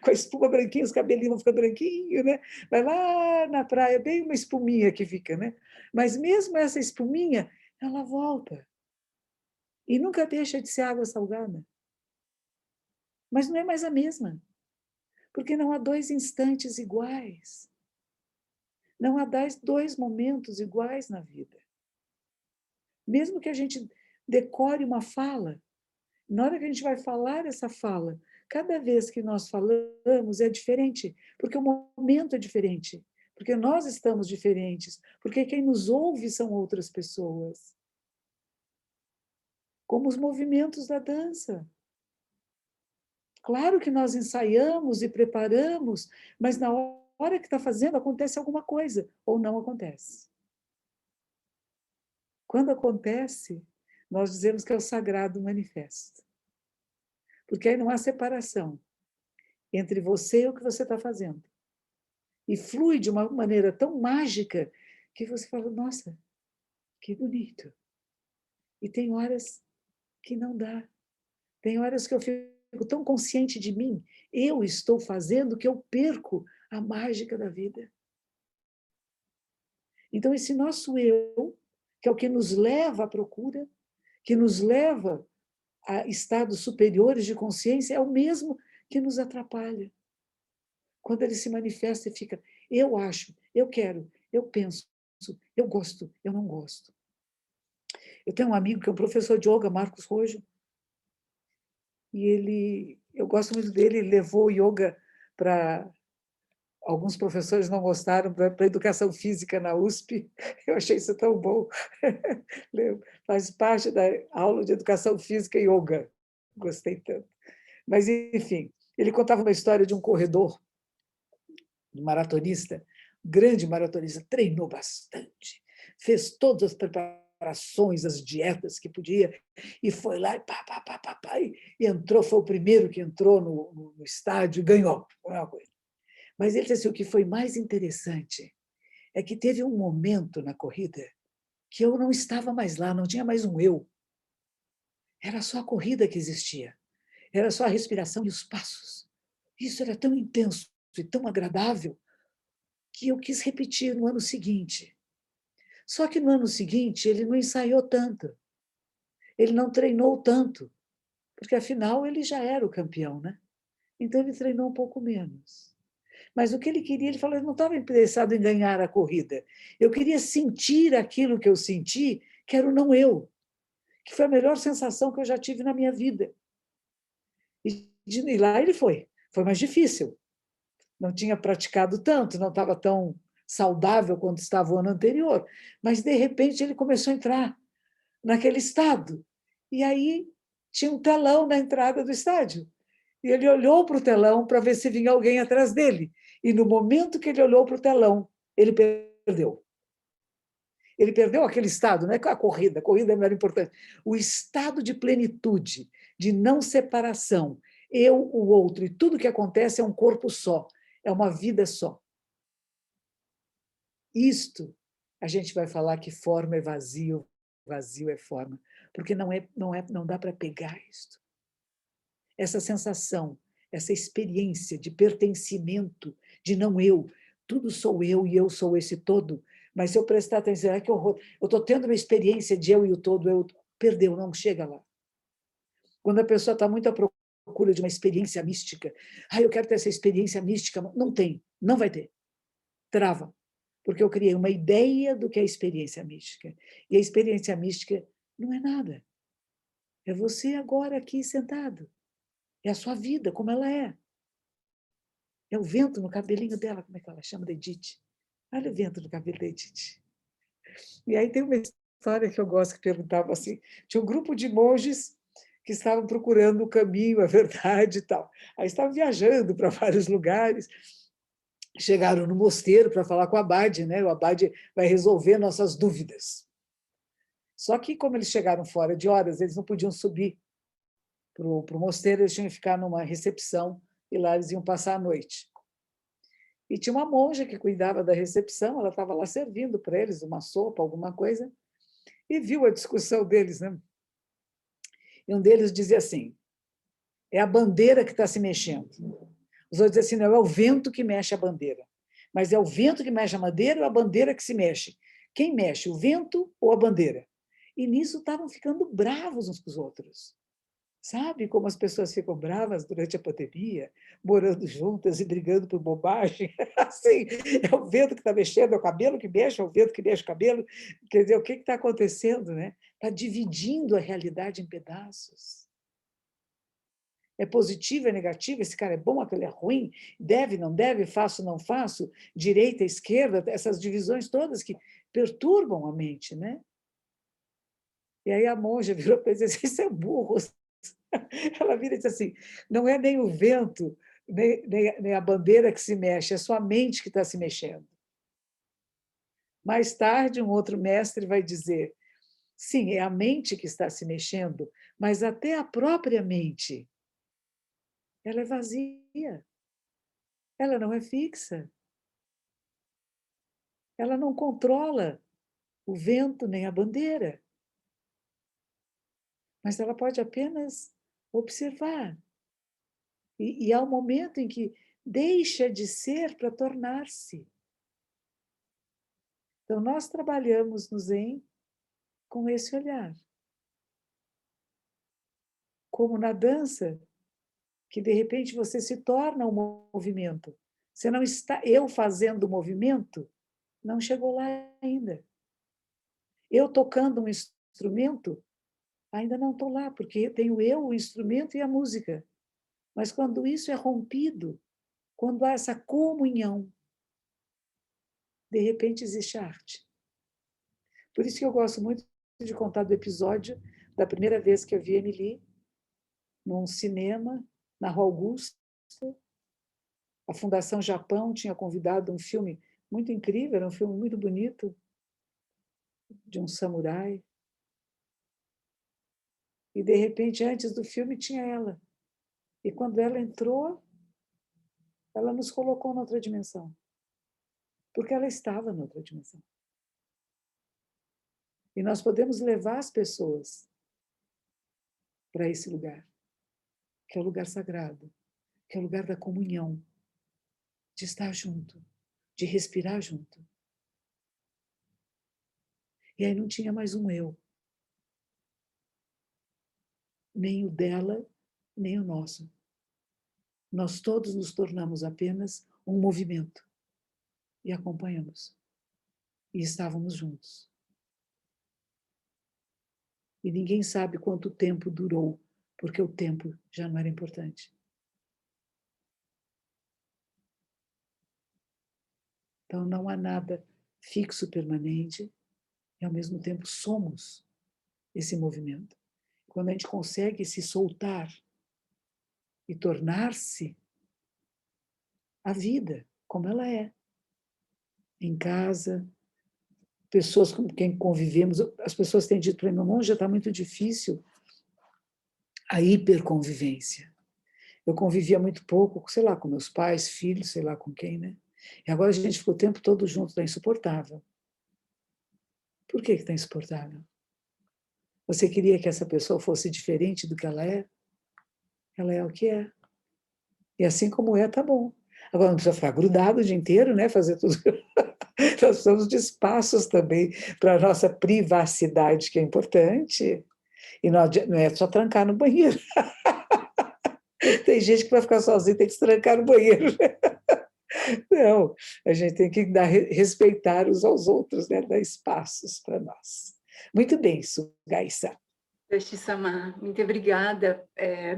Com a espuma branquinha, os cabelinhos vão ficar branquinhos, né? Vai lá na praia, bem uma espuminha que fica, né? Mas mesmo essa espuminha, ela volta. E nunca deixa de ser água salgada. Mas não é mais a mesma. Porque não há dois instantes iguais. Não há dois momentos iguais na vida. Mesmo que a gente decore uma fala, na hora que a gente vai falar essa fala, cada vez que nós falamos é diferente, porque o momento é diferente, porque nós estamos diferentes, porque quem nos ouve são outras pessoas. Como os movimentos da dança. Claro que nós ensaiamos e preparamos, mas na hora que está fazendo, acontece alguma coisa, ou não acontece. Quando acontece, nós dizemos que é o sagrado manifesto. Porque aí não há separação entre você e o que você está fazendo. E flui de uma maneira tão mágica que você fala, nossa, que bonito. E tem horas que não dá. Tem horas que eu fico tão consciente de mim, eu estou fazendo que eu perco a mágica da vida. Então, esse nosso eu, que é o que nos leva à procura, que nos leva a estados superiores de consciência, é o mesmo que nos atrapalha. Quando ele se manifesta e fica, eu acho, eu quero, eu penso, eu gosto, eu não gosto. Eu tenho um amigo que é um professor de yoga, Marcos Rojo, e eu gosto muito dele, ele levou o yoga para... Alguns professores não gostaram para a educação física na USP, eu achei isso tão bom. Faz parte da aula de educação física e yoga, gostei tanto. Mas, enfim, ele contava uma história de um corredor, um maratonista, grande maratonista, treinou bastante, fez todas as preparações, as dietas que podia, e foi lá e entrou, foi o primeiro que entrou no estádio, ganhou. Mas ele disse assim, o que foi mais interessante é que teve um momento na corrida que eu não estava mais lá, não tinha mais um eu. Era só a corrida que existia. Era só a respiração e os passos. Isso era tão intenso e tão agradável que eu quis repetir no ano seguinte. Só que no ano seguinte ele não ensaiou tanto. Ele não treinou tanto, porque afinal ele já era o campeão, né? Então ele treinou um pouco menos. Mas o que ele queria, ele falou, eu não estava interessado em ganhar a corrida. Eu queria sentir aquilo que eu senti, que era o não eu, que foi a melhor sensação que eu já tive na minha vida. E lá ele foi. Foi mais difícil. Não tinha praticado tanto, não estava tão saudável quanto estava o ano anterior. Mas, de repente, ele começou a entrar naquele estado. E aí tinha um telão na entrada do estádio. E ele olhou para o telão para ver se vinha alguém atrás dele. E no momento que ele olhou para o telão, ele perdeu. Ele perdeu aquele estado, não é a corrida não era importante. O estado de plenitude, de não separação. Eu, o outro, e tudo que acontece é um corpo só, é uma vida só. Isto, a gente vai falar que forma é vazio, vazio é forma, porque não dá para pegar isto. Essa sensação, essa experiência de pertencimento, de não eu, tudo sou eu e eu sou esse todo, mas se eu prestar atenção, é que eu estou tendo uma experiência de eu e o todo, eu perdeu, não chega lá. Quando a pessoa está muito à procura de uma experiência mística, eu quero ter essa experiência mística, não tem, não vai ter, trava, porque eu criei uma ideia do que é a experiência mística, e a experiência mística não é nada, é você agora aqui sentado, é a sua vida, como ela é. É o vento no cabelinho dela, como é que ela chama, da Edith? Olha o vento no cabelo da Edith. E aí tem uma história que eu gosto, que perguntava assim, tinha um grupo de monges que estavam procurando o caminho, a verdade e tal. Aí estavam viajando para vários lugares, chegaram no mosteiro para falar com o abade, né? O abade vai resolver nossas dúvidas. Só que, como eles chegaram fora de horas, eles não podiam subir para o mosteiro, eles tinham que ficar numa recepção e lá eles iam passar a noite. E tinha uma monja que cuidava da recepção, ela estava lá servindo para eles uma sopa, alguma coisa, e viu a discussão deles, né? E um deles dizia assim, é a bandeira que está se mexendo. Os outros diziam assim, não, é o vento que mexe a bandeira. Mas é o vento que mexe a bandeira ou a bandeira que se mexe? Quem mexe, o vento ou a bandeira? E nisso estavam ficando bravos uns com os outros. Sabe como as pessoas ficam bravas durante a pandemia, morando juntas e brigando por bobagem? Assim, é o vento que está mexendo, é o cabelo que mexe, é o vento que mexe o cabelo. Quer dizer, o que está acontecendo? Né? Está dividindo a realidade em pedaços. É positivo, é negativo, esse cara é bom, aquele é ruim, deve, não deve, faço, não faço, direita, esquerda, essas divisões todas que perturbam a mente. Né? E aí a monja virou para ele e disse, isso é burro. Ela vira e diz assim, não é nem o vento, nem a bandeira que se mexe, é sua mente que está se mexendo. Mais tarde, um outro mestre vai dizer, sim, é a mente que está se mexendo, mas até a própria mente, ela é vazia, ela não é fixa, ela não controla o vento nem a bandeira, mas ela pode apenas observar. E há um momento em que deixa de ser para tornar-se. Então, nós trabalhamos no Zen com esse olhar. Como na dança, que de repente você se torna um movimento. Você não está, eu fazendo o movimento, não chegou lá ainda. Eu tocando um instrumento, ainda não estou lá, porque tenho eu, o instrumento e a música. Mas quando isso é rompido, quando há essa comunhão, de repente existe arte. Por isso que eu gosto muito de contar do episódio da primeira vez que eu vi Emily num cinema, na Rua Augusta. A Fundação Japão tinha convidado um filme muito incrível, era um filme muito bonito, de um samurai. E, de repente, antes do filme, tinha ela. E quando ela entrou, ela nos colocou noutra dimensão. Porque ela estava noutra dimensão. E nós podemos levar as pessoas para esse lugar, que é o lugar sagrado, que é o lugar da comunhão, de estar junto, de respirar junto. E aí não tinha mais um eu. Nem o dela, nem o nosso. Nós todos nos tornamos apenas um movimento. E acompanhamos. E estávamos juntos. E ninguém sabe quanto tempo durou, porque o tempo já não era importante. Então não há nada fixo, permanente, e ao mesmo tempo somos esse movimento. Quando a gente consegue se soltar e tornar-se a vida como ela é. Em casa, pessoas com quem convivemos, as pessoas têm dito para mim, mamãe, já está muito difícil a hiperconvivência. Eu convivia muito pouco, sei lá, com meus pais, filhos, sei lá com quem, né? E agora a gente ficou o tempo todo junto, está insuportável. Por que está insuportável? Você queria que essa pessoa fosse diferente do que ela é? Ela é o que é. E assim como é, tá bom. Agora não precisa ficar grudado o dia inteiro, né? Fazer tudo. Nós precisamos de espaços também para a nossa privacidade, que é importante. E não é só trancar no banheiro. Tem gente que vai ficar sozinha, tem que se trancar no banheiro. Não, a gente tem que respeitar uns aos outros, né? Dar espaços para nós. Muito bem, Sugaissa. Sama, muito obrigada.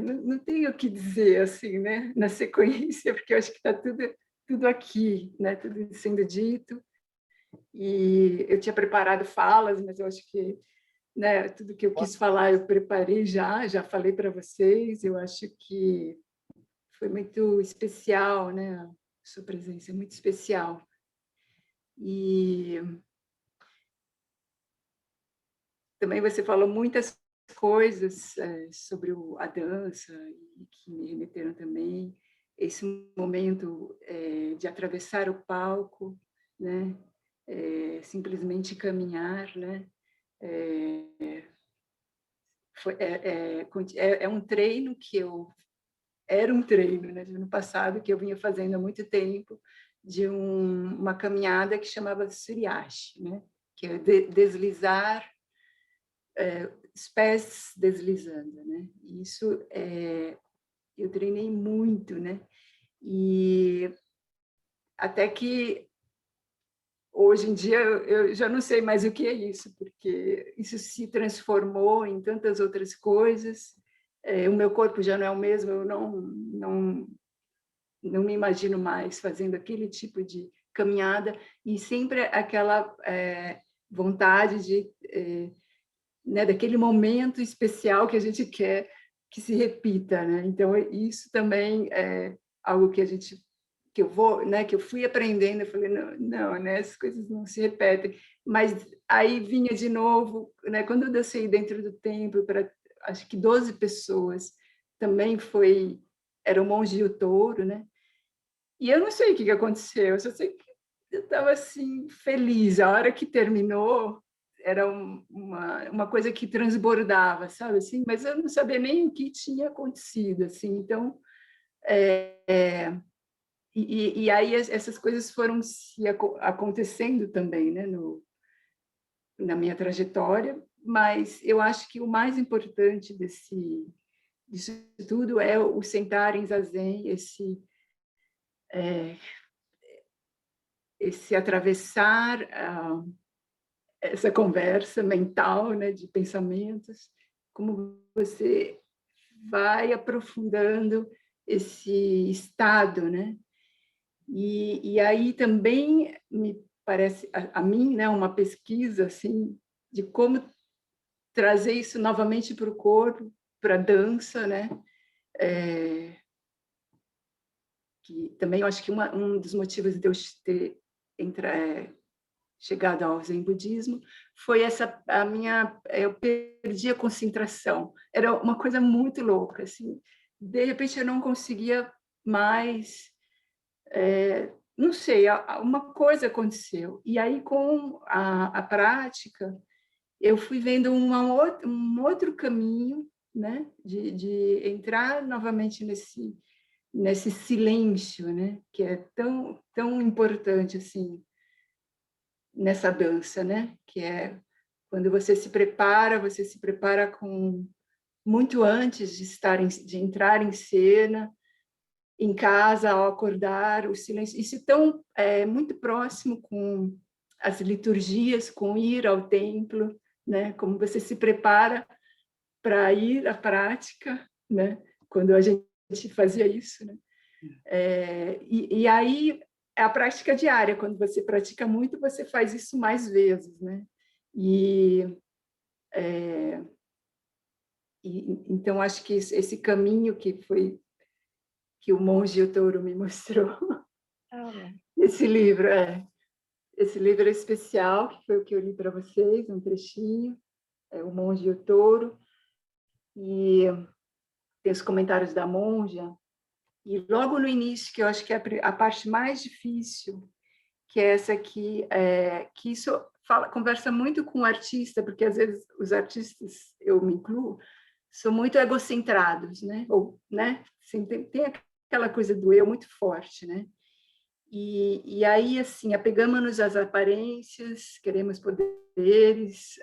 Não tenho o que dizer assim, né, na sequência, porque eu acho que está tudo aqui, né, tudo sendo dito. E eu tinha preparado falas, mas eu acho que, né, tudo que eu quis falar eu preparei já falei para vocês. Eu acho que foi muito especial, né, a sua presença é muito especial. E também você falou muitas coisas sobre a dança e que me remeteram também esse momento de atravessar o palco, né? Simplesmente caminhar, né? É um treino que era um treino, né, de ano passado que eu vinha fazendo há muito tempo, de uma caminhada que chamava Suriashi, né? Que é deslizar, os pés deslizando, né? Isso eu treinei muito, né? E até que hoje em dia eu já não sei mais o que é isso, porque isso se transformou em tantas outras coisas. O meu corpo já não é o mesmo, eu não me imagino mais fazendo aquele tipo de caminhada, e sempre aquela vontade de né, daquele momento especial que a gente quer que se repita, né? Então isso também é algo que eu fui aprendendo. Eu falei não, né, essas coisas não se repetem. Mas aí vinha de novo, né? Quando eu dancei dentro do templo para acho que 12 pessoas, também era o monge e o touro, né? E eu não sei o que aconteceu, eu só sei que eu estava assim feliz. A hora que terminou era uma coisa que transbordava, sabe assim? Mas eu não sabia nem o que tinha acontecido, assim. Então, e aí essas coisas foram acontecendo também, né, na minha trajetória. Mas eu acho que o mais importante disso tudo é o sentar em zazen, esse atravessar essa conversa mental, né, de pensamentos, como você vai aprofundando esse estado, né? E aí também me parece a mim, né, uma pesquisa assim de como trazer isso novamente para o corpo, para a dança, né? Que também eu acho que um dos motivos de eu ter chegado ao Zen Budismo foi eu perdi a concentração. Era uma coisa muito louca, assim. De repente eu não conseguia mais, não sei, uma coisa aconteceu. E aí com a prática eu fui vendo um outro caminho, né, de entrar novamente nesse silêncio, né, que é tão importante assim nessa dança, né, que é quando você se prepara com muito antes de entrar em cena, em casa, ao acordar, o silêncio. Isso tão muito próximo com as liturgias, com ir ao templo, né, como você se prepara para ir à prática, né, quando a gente fazia isso, né. E aí é a prática diária. Quando você pratica muito, você faz isso mais vezes, né? Então acho que esse caminho que foi que o monge Yotaro me mostrou. Ah, Esse livro esse livro é especial, que foi o que eu li para vocês, um trechinho, é o monge Yotaro, e tem os comentários da monja, e logo no início, que eu acho que é a parte mais difícil, que é essa aqui, que isso conversa muito com o artista, porque às vezes os artistas, eu me incluo, são muito egocentrados, né? Ou, né? Assim, tem aquela coisa do eu muito forte, né? E aí, assim, apegamos-nos às aparências, queremos poderes,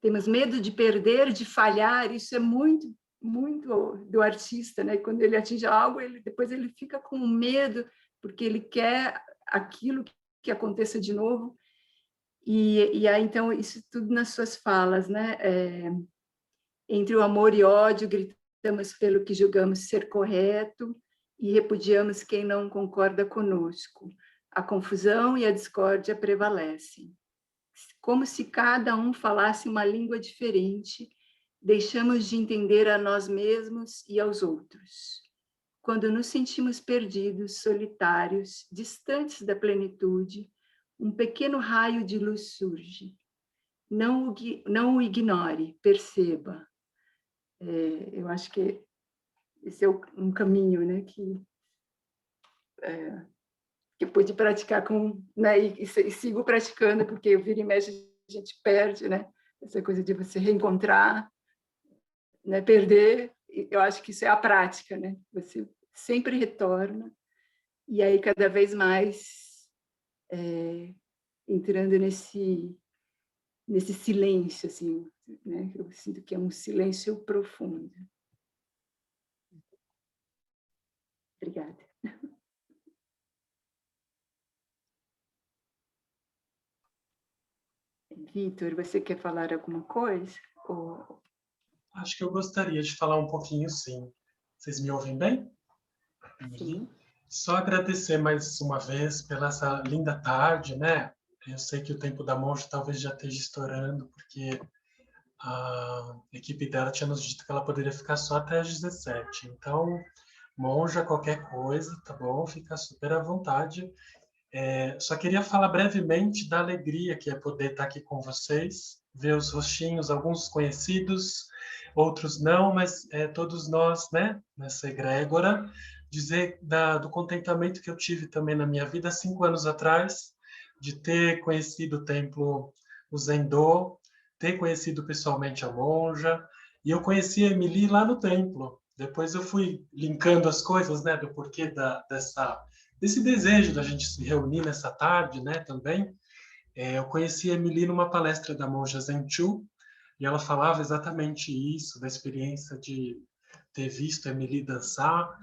temos medo de perder, de falhar, isso é muito, muito do artista, né? Quando ele atinge algo, depois ele fica com medo, porque ele quer aquilo que aconteça de novo. E aí, então, isso tudo nas suas falas, né? Entre o amor e ódio, gritamos pelo que julgamos ser correto e repudiamos quem não concorda conosco. A confusão e a discórdia prevalecem. Como se cada um falasse uma língua diferente, deixamos de entender a nós mesmos e aos outros. Quando nos sentimos perdidos, solitários, distantes da plenitude, um pequeno raio de luz surge. Não o ignore, perceba. Eu acho que esse é um caminho, né, que eu pude praticar né, e sigo praticando, porque eu vira e mexe, a gente perde, né, essa coisa de você reencontrar, né, perder, eu acho que isso é a prática, né, você sempre retorna, e aí cada vez mais entrando nesse silêncio, assim, né, eu sinto que é um silêncio profundo. Obrigada. Vitor, você quer falar alguma coisa? Ou... Acho que eu gostaria de falar um pouquinho, sim. Vocês me ouvem bem? Sim. Só agradecer mais uma vez pela essa linda tarde, né? Eu sei que o tempo da monja talvez já esteja estourando, porque a equipe dela tinha nos dito que ela poderia ficar só até às 17. Então, monja, qualquer coisa, tá bom? Fica super à vontade. Só queria falar brevemente da alegria que é poder estar aqui com vocês, ver os rostinhos, alguns conhecidos, outros não, mas todos nós, né, nessa egrégora, dizer do contentamento que eu tive também na minha vida 5 anos atrás, de ter conhecido o templo, o Zendô, ter conhecido pessoalmente a monja, e eu conheci a Emily lá no templo. Depois eu fui linkando as coisas, né, do porquê desse desejo da gente se reunir nessa tarde, né, também. Eu conheci a Emily numa palestra da monja Zenchu, e ela falava exatamente isso, da experiência de ter visto a Emily dançar,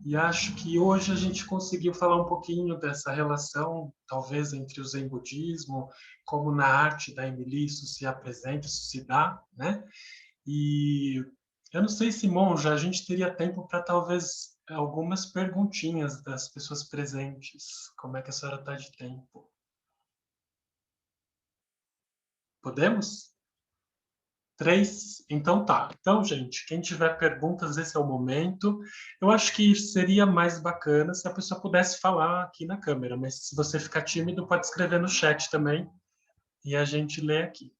e acho que hoje a gente conseguiu falar um pouquinho dessa relação, talvez, entre o Zen budismo, como na arte da Emily isso se apresenta, isso se dá, né? E eu não sei, se, monja, a gente teria tempo para talvez algumas perguntinhas das pessoas presentes. Como é que a senhora está de tempo? Podemos? 3? Então tá. Então, gente, quem tiver perguntas, esse é o momento. Eu acho que seria mais bacana se a pessoa pudesse falar aqui na câmera, mas se você ficar tímido, pode escrever no chat também e a gente lê aqui.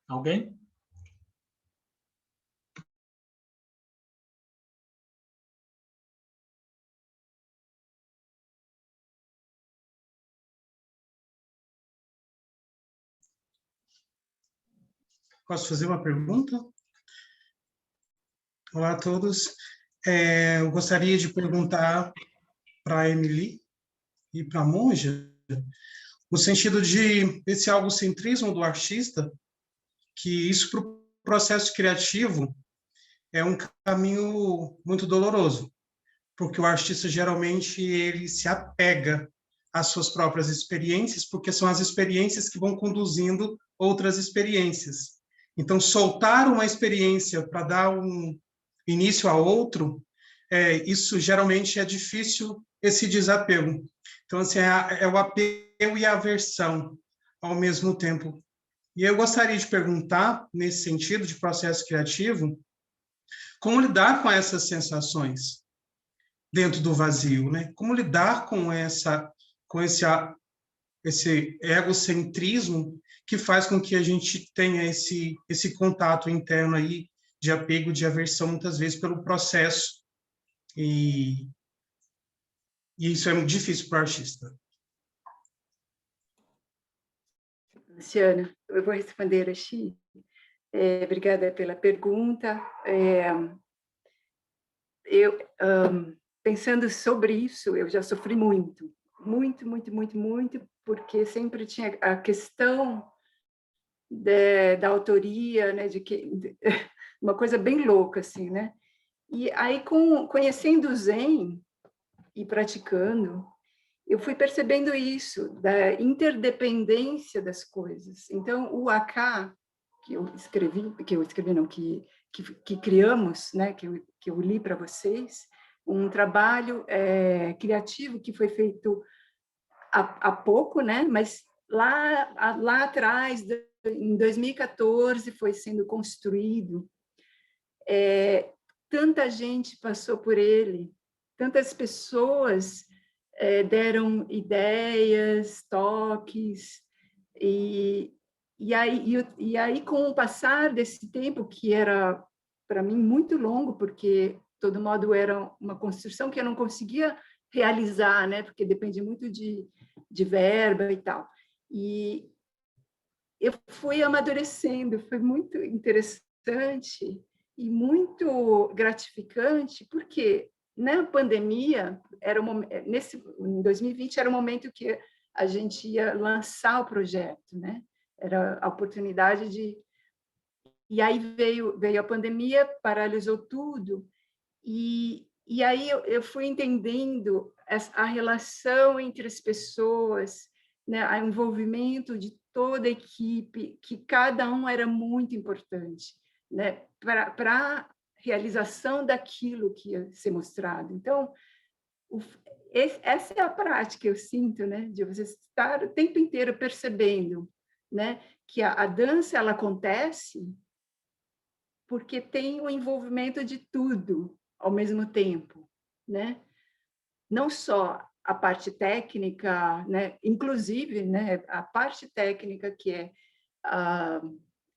Alguém? Posso fazer uma pergunta? Olá a todos. Eu gostaria de perguntar para a Emily e para a monja, no sentido de esse algocentrismo do artista, que isso para o processo criativo é um caminho muito doloroso, porque o artista geralmente ele se apega às suas próprias experiências, porque são as experiências que vão conduzindo outras experiências. Então, soltar uma experiência para dar um início a outro, isso geralmente é difícil, esse desapego. Então, assim, é o apego e a aversão ao mesmo tempo. E eu gostaria de perguntar, nesse sentido de processo criativo, como lidar com essas sensações? dentro do vazio, né? Como lidar com esse egocentrismo que faz com que a gente tenha esse contato interno aí de apego, de aversão, muitas vezes pelo processo, e, e isso é muito difícil para o artista. Luciana, eu vou responder a Xi. Obrigada pela pergunta. Pensando sobre isso, eu já sofri muito, porque sempre tinha a questão da autoria, né, uma coisa bem louca, assim, né? E aí, conhecendo o Zen e praticando, eu fui percebendo isso, da interdependência das coisas. Então, o AK, que criamos, né, que eu li para vocês, um trabalho criativo que foi feito há pouco, né, mas lá atrás, em 2014, foi sendo construído. Tanta gente passou por ele, tantas pessoas deram ideias, toques, e aí, com o passar desse tempo, que era, para mim, muito longo, porque, de todo modo, era uma construção que eu não conseguia realizar, né? Porque depende muito de verba e tal. E eu fui amadurecendo, foi muito interessante e muito gratificante, porque na pandemia, em 2020, era o momento que a gente ia lançar o projeto, né? Era a oportunidade de... E aí veio a pandemia, paralisou tudo, e aí eu fui entendendo a relação entre as pessoas, né? O envolvimento de toda a equipe, que cada um era muito importante, né? Para a realização daquilo que ia ser mostrado. Então, essa é a prática, eu sinto, né? De você estar o tempo inteiro percebendo, né? Que a dança, ela acontece porque tem o envolvimento de tudo ao mesmo tempo, né? Não só a parte técnica, né? Inclusive, né? A parte técnica, que é a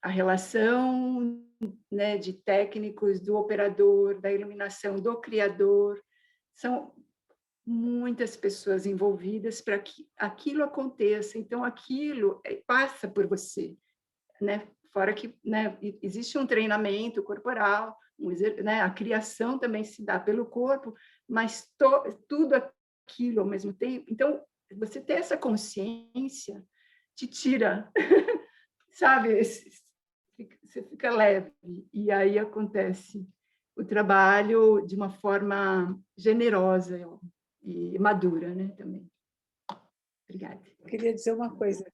relação, né? De técnicos, do operador, da iluminação, do criador, são muitas pessoas envolvidas para que aquilo aconteça. Então, aquilo passa por você, né? Fora que, né, existe um treinamento corporal, né, a criação também se dá pelo corpo, mas tudo aquilo ao mesmo tempo. Então, você ter essa consciência te tira, sabe? Você fica leve, e aí acontece o trabalho de uma forma generosa e madura, né, também. Obrigada. Eu queria dizer uma coisa.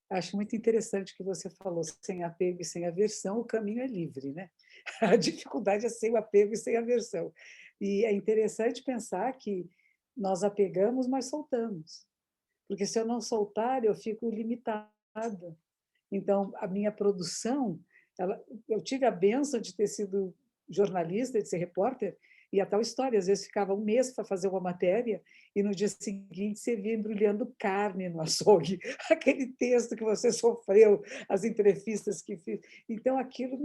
Acho muito interessante o que você falou, sem apego e sem aversão, o caminho é livre, né? A dificuldade é sem o apego e sem aversão. E é interessante pensar que nós apegamos, mas soltamos. Porque se eu não soltar, eu fico limitada. Então, a minha produção, eu tive a bênção de ter sido jornalista, de ser repórter, e a tal história, às vezes ficava um mês para fazer uma matéria e no dia seguinte você via embrulhando carne no açougue, aquele texto que você sofreu, as entrevistas que fiz. Então, aquilo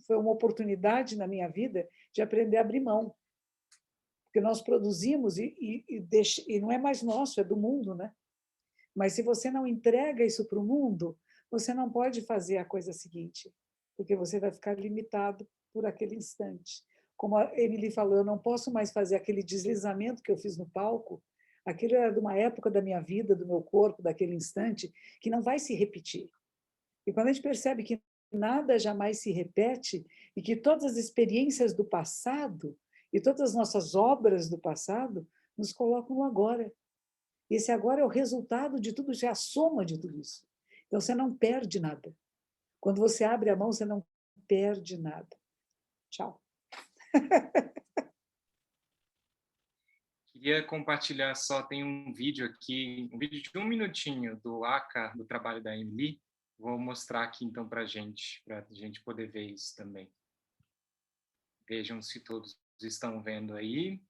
foi uma oportunidade na minha vida de aprender a abrir mão. Porque nós produzimos e não é mais nosso, é do mundo, né? Mas se você não entrega isso para o mundo, você não pode fazer a coisa seguinte, porque você vai ficar limitado por aquele instante. Como a Emily falou, eu não posso mais fazer aquele deslizamento que eu fiz no palco, aquilo era de uma época da minha vida, do meu corpo, daquele instante, que não vai se repetir. E quando a gente percebe que nada jamais se repete e que todas as experiências do passado e todas as nossas obras do passado nos colocam no agora. E esse agora é o resultado de tudo, já é a soma de tudo isso. Então, você não perde nada. Quando você abre a mão, você não perde nada. Tchau. Queria compartilhar só, tem um vídeo aqui, um vídeo de 1 minutinho do ACA, do trabalho da Emily. Vou mostrar aqui então para a gente poder ver isso também. Vejam se todos estão vendo aí.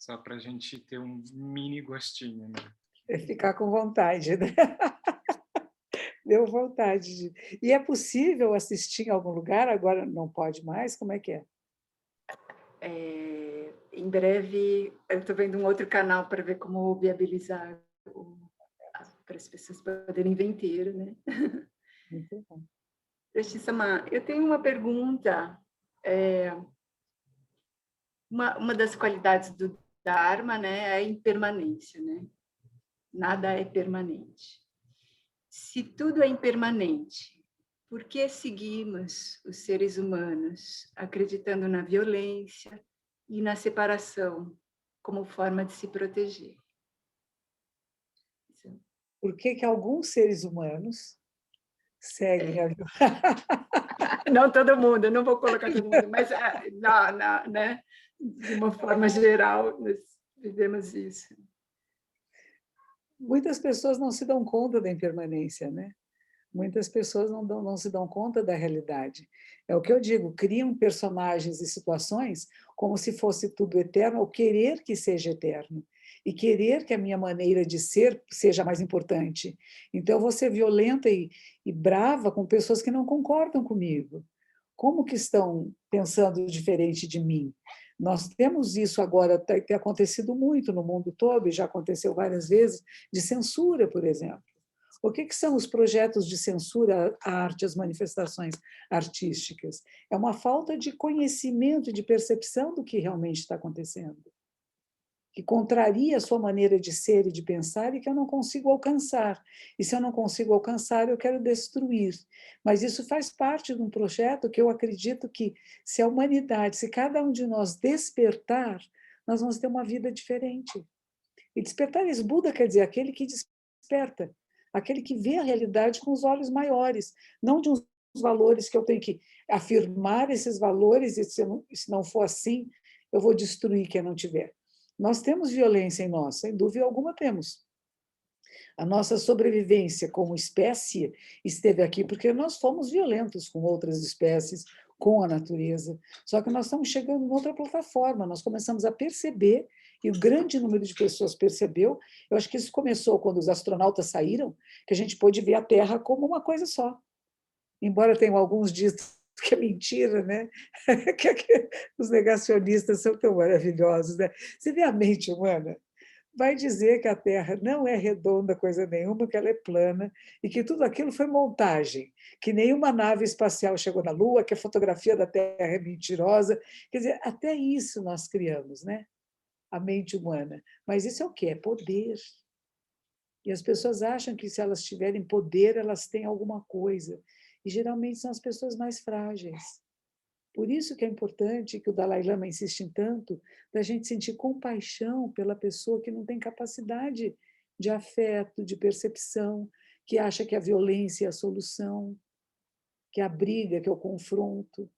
só para a gente ter um mini gostinho, né? É ficar com vontade, né? Deu vontade. E é possível assistir em algum lugar? Agora não pode mais? Como é que é? Em breve, eu estou vendo um outro canal para ver como viabilizar para as pessoas poderem ver inteiro, né? Muito bom. Sama, eu tenho uma pergunta. Uma das qualidades do Dharma, né, é a impermanência, né? Nada é permanente. Se tudo é impermanente, por que seguimos, os seres humanos, acreditando na violência e na separação como forma de se proteger? Por que que alguns seres humanos seguem a... Não todo mundo, eu não vou colocar todo mundo, mas né? De uma forma geral, nós vivemos isso. Muitas pessoas não se dão conta da impermanência, né? Muitas pessoas não se dão conta da realidade. É o que eu digo, criam personagens e situações como se fosse tudo eterno, ou querer que seja eterno, e querer que a minha maneira de ser seja mais importante. Então, eu vou ser violenta e brava com pessoas que não concordam comigo. Como que estão pensando diferente de mim? Nós temos isso agora, tem acontecido muito no mundo todo, e já aconteceu várias vezes, de censura, por exemplo. O que são os projetos de censura à arte, às manifestações artísticas? É uma falta de conhecimento e de percepção do que realmente está acontecendo, que contraria a sua maneira de ser e de pensar e que eu não consigo alcançar. E se eu não consigo alcançar, eu quero destruir. Mas isso faz parte de um projeto que eu acredito que, se a humanidade, se cada um de nós despertar, nós vamos ter uma vida diferente. E despertar, esse Buda quer dizer aquele que desperta, aquele que vê a realidade com os olhos maiores, não de uns valores que eu tenho que afirmar esses valores, e se não for assim, eu vou destruir quem não tiver. Nós temos violência em nós, sem dúvida alguma temos. A nossa sobrevivência como espécie esteve aqui porque nós fomos violentos com outras espécies, com a natureza. Só que nós estamos chegando em outra plataforma, nós começamos a perceber, e o grande número de pessoas percebeu. Eu acho que isso começou quando os astronautas saíram, que a gente pôde ver a Terra como uma coisa só. Embora tenham alguns ditos que é mentira, né? Que os negacionistas são tão maravilhosos, né? Você vê a mente humana, vai dizer que a Terra não é redonda coisa nenhuma, que ela é plana, e que tudo aquilo foi montagem, que nenhuma nave espacial chegou na Lua, que a fotografia da Terra é mentirosa. Quer dizer, até isso nós criamos, né? A mente humana. Mas isso é o quê? É poder. E as pessoas acham que, se elas tiverem poder, elas têm alguma coisa. E geralmente são as pessoas mais frágeis. Por isso que é importante, que o Dalai Lama insiste em tanto, da gente sentir compaixão pela pessoa que não tem capacidade de afeto, de percepção, que acha que a violência é a solução, que a briga, que é o confronto.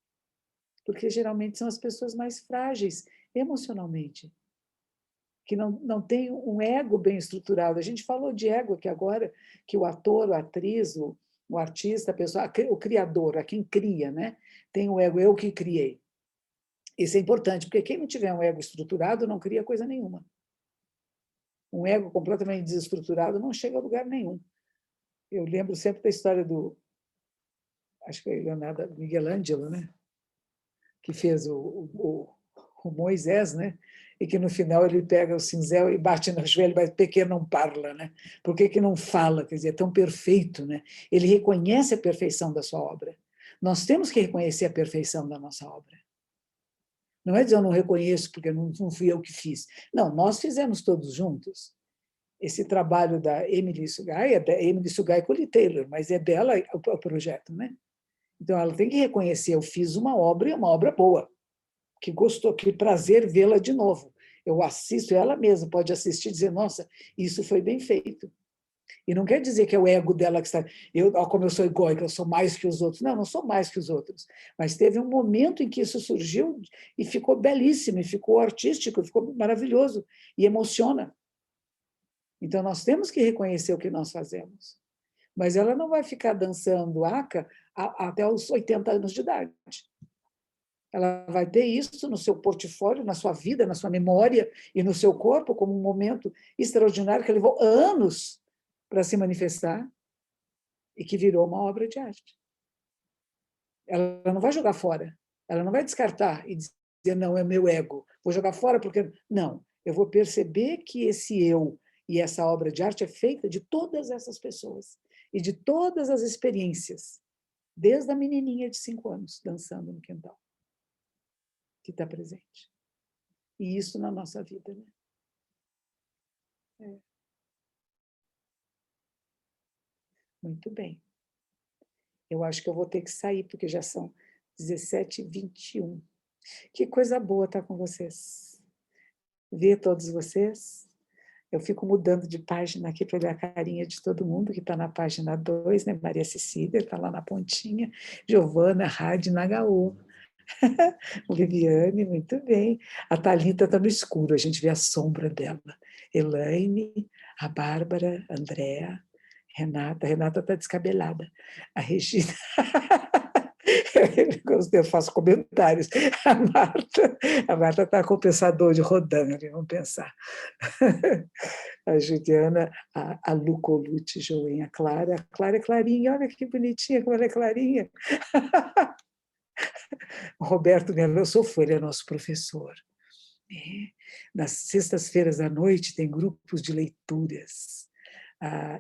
Porque geralmente são as pessoas mais frágeis emocionalmente, que não tem um ego bem estruturado. A gente falou de ego aqui agora, que o ator, a atriz, o artista, a pessoa, o criador, a quem cria, né? Tem o ego, eu que criei. Isso é importante, porque quem não tiver um ego estruturado não cria coisa nenhuma. Um ego completamente desestruturado não chega a lugar nenhum. Eu lembro sempre da história do, acho que foi Leonardo Michelangelo, né? Que fez o Moisés, né? E que no final ele pega o cinzel e bate no joelho, mas porque não parla, né? Por que não fala? Quer dizer, é tão perfeito, né? Ele reconhece a perfeição da sua obra. Nós temos que reconhecer a perfeição da nossa obra. Não é dizer eu não reconheço porque não fui eu que fiz. Não, nós fizemos todos juntos. Esse trabalho da Emily Sugai, Emily Sugai com Lee Taylor, mas é dela o projeto, né? Então ela tem que reconhecer, eu fiz uma obra boa, que gostou, que prazer vê-la de novo. Eu assisto, ela mesma pode assistir e dizer, nossa, isso foi bem feito. E não quer dizer que é o ego dela que está... como eu sou egóica, eu sou mais que os outros. Não, não sou mais que os outros. Mas teve um momento em que isso surgiu e ficou belíssimo, e ficou artístico, ficou maravilhoso, e emociona. Então, nós temos que reconhecer o que nós fazemos. Mas ela não vai ficar dançando aca até os 80 anos de idade. Ela vai ter isso no seu portfólio, na sua vida, na sua memória e no seu corpo como um momento extraordinário que levou anos para se manifestar e que virou uma obra de arte. Ela não vai jogar fora, ela não vai descartar e dizer, não, é meu ego, vou jogar fora porque... Não, eu vou perceber que esse eu e essa obra de arte é feita de todas essas pessoas e de todas as experiências, desde a menininha de 5 anos dançando no quintal, que está presente. E isso na nossa vida, né? É. Muito bem. Eu acho que eu vou ter que sair, porque já são 17h21. Que coisa boa estar com vocês. Ver todos vocês. Eu fico mudando de página aqui para olhar a carinha de todo mundo, que está na página 2, né? Maria Cecília está lá na pontinha. Giovana, Rádio, Nagaô. Viviane, muito bem. A Thalita está no escuro, a gente vê a sombra dela. Elaine, a Bárbara, a Andréa, Renata. A Renata está descabelada. A Regina... Eu faço comentários. A Marta está com o pensador de Rodin, vamos pensar. A Juliana, a Lu Colucci, Joinha, a Clara é clarinha, olha que bonitinha, como ela é clarinha. O Roberto Melosofo, ele é nosso professor. Nas sextas-feiras à noite tem grupos de leituras.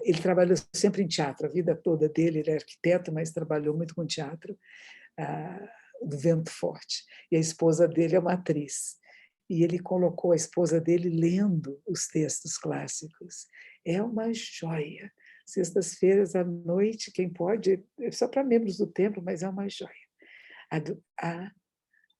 Ele trabalhou sempre em teatro, a vida toda dele, ele é arquiteto, mas trabalhou muito com teatro, do Vento Forte. E a esposa dele é uma atriz. E ele colocou a esposa dele lendo os textos clássicos. É uma joia. Sextas-feiras à noite, quem pode, é só para membros do templo, mas é uma joia. A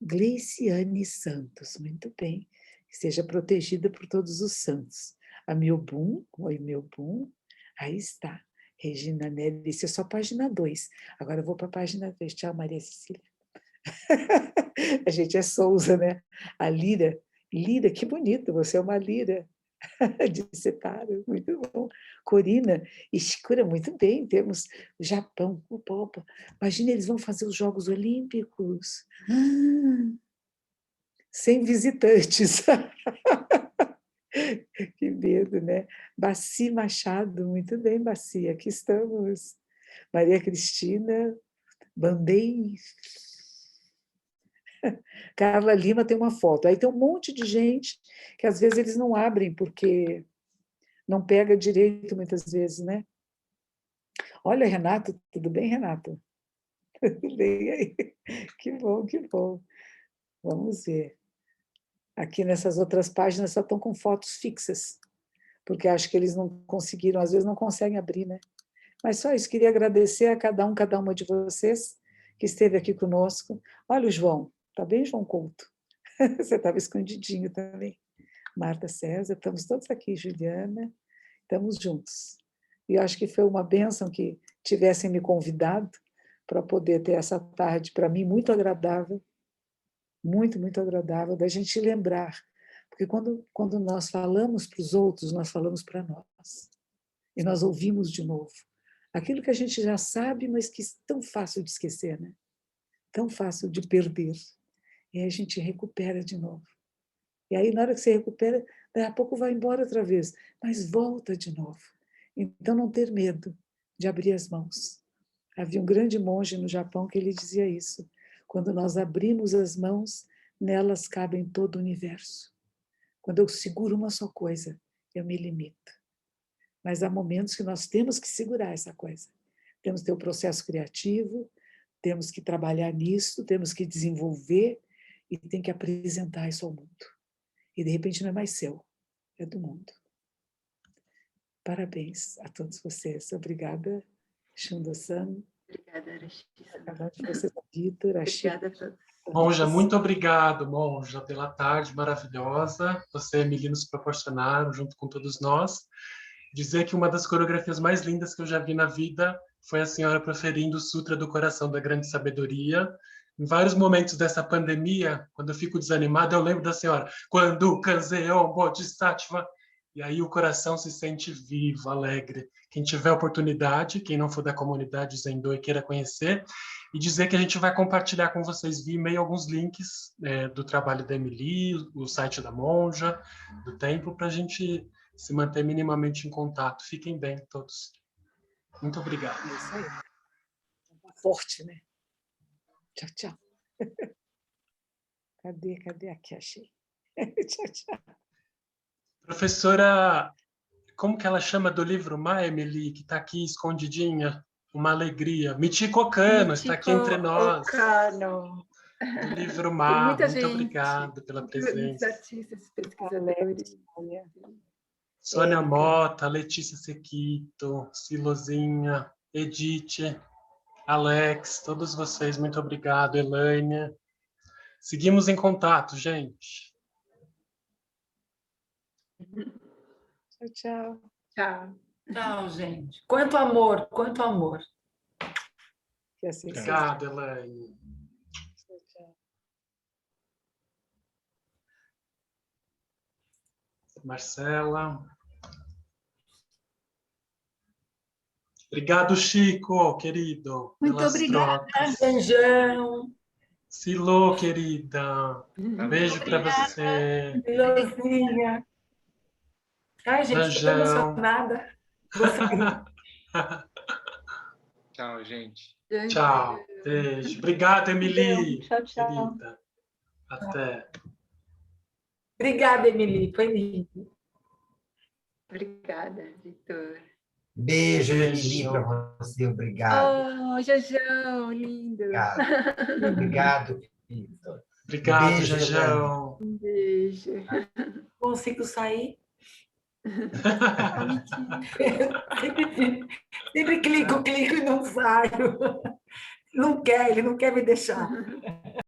Gleiciane Santos, muito bem, que seja protegida por todos os santos. A Milbum, oi Milbum, aí está. Regina Nelly, isso é só página 2. Agora eu vou para a página 3. Tchau, Maria Cecília. A gente é Souza, né? A Lira, que bonito, você é uma lira. De separo, muito bom. Corina e Shikura, muito bem. Temos o Japão, opa. Imagina, eles vão fazer os Jogos Olímpicos. Sem visitantes. Que medo, né? Baci Machado, muito bem, Baci, aqui estamos. Maria Cristina, Bambei. Carla Lima tem uma foto. Aí tem um monte de gente que às vezes eles não abrem, porque não pega direito muitas vezes, né? Olha, Renato, tudo bem, Renato? Tudo bem aí? Que bom, que bom. Vamos ver. Aqui nessas outras páginas só estão com fotos fixas, porque acho que eles não conseguiram, às vezes não conseguem abrir, né? Mas só isso, queria agradecer a cada uma de vocês que esteve aqui conosco. Olha o João, tá bem, João Couto? Você estava escondidinho também. Marta César, estamos todos aqui, Juliana, estamos juntos. E eu acho que foi uma bênção que tivessem me convidado para poder ter essa tarde, para mim, muito agradável, muito, muito agradável, da gente lembrar. Porque quando nós falamos para os outros, nós falamos para nós. E nós ouvimos de novo. Aquilo que a gente já sabe, mas que é tão fácil de esquecer, né? Tão fácil de perder. E aí a gente recupera de novo. E aí, na hora que você recupera, daqui a pouco vai embora outra vez, mas volta de novo. Então, não ter medo de abrir as mãos. Havia um grande monge no Japão que ele dizia isso. Quando nós abrimos as mãos, nelas cabem todo o universo. Quando eu seguro uma só coisa, eu me limito. Mas há momentos que nós temos que segurar essa coisa. Temos que ter o processo criativo, temos que trabalhar nisso, temos que desenvolver e tem que apresentar isso ao mundo. E, de repente, não é mais seu, é do mundo. Parabéns a todos vocês. Obrigada, Shando-san. Obrigada, Arashi. Obrigada a vocês, Vitor, Obrigada a todos. Monja, muito obrigado, Monja, pela tarde maravilhosa. Você e a Emily nos proporcionaram, junto com todos nós. Dizer que uma das coreografias mais lindas que eu já vi na vida foi a senhora proferindo o Sutra do Coração da Grande Sabedoria. Em vários momentos dessa pandemia, quando eu fico desanimado, eu lembro da senhora. Quando Kanzeon Bodhisattva... E aí o coração se sente vivo, alegre. Quem tiver oportunidade, quem não for da comunidade Zendô e queira conhecer, e dizer que a gente vai compartilhar com vocês via e-mail alguns links do trabalho da Emily, o site da Monja, do templo, para a gente se manter minimamente em contato. Fiquem bem todos. Muito obrigado. É isso aí. Tá forte, né? Tchau, tchau. Cadê? Aqui, achei. Tchau, tchau. Professora, como que ela chama do livro Má, Emily, que está aqui escondidinha? Uma alegria. Michiko Okano está aqui entre nós. Okano. Do livro Tem Má. muita Muito gente. obrigado pela Muitos presença. artistas, pesquisadores. Sônia Érica. Mota, Letícia Sequito, Silozinha, Edith, Alex, todos vocês, muito obrigado, Elaine. Seguimos em contato, gente. Tchau, tchau. Tchau. Tchau, gente. Quanto amor, quanto amor. Que assim seja. Obrigado, Elaine. Tchau, tchau. Marcela. Obrigado, Chico, querido, Muito pelas obrigada, trocas. Beijão. Silô, querida, beijo para você. Belozinha. Ai, gente, estou Beijão. emocionada. Vou sair. Tchau, gente. Tchau, beijo. Obrigado, Emily, Tchau, tchau. querida. Até. Obrigada, Emily. Foi lindo. Obrigada, Vitor. Beijo, Beijo. Emily, para você. Obrigado. Oh, Jajão, lindo. Obrigado. Obrigado, Vitor. Obrigado, Beijo, Jajão. Um beijo. Consigo sair? Mentira. Sempre clico e não saio. Não quer, ele não quer me deixar.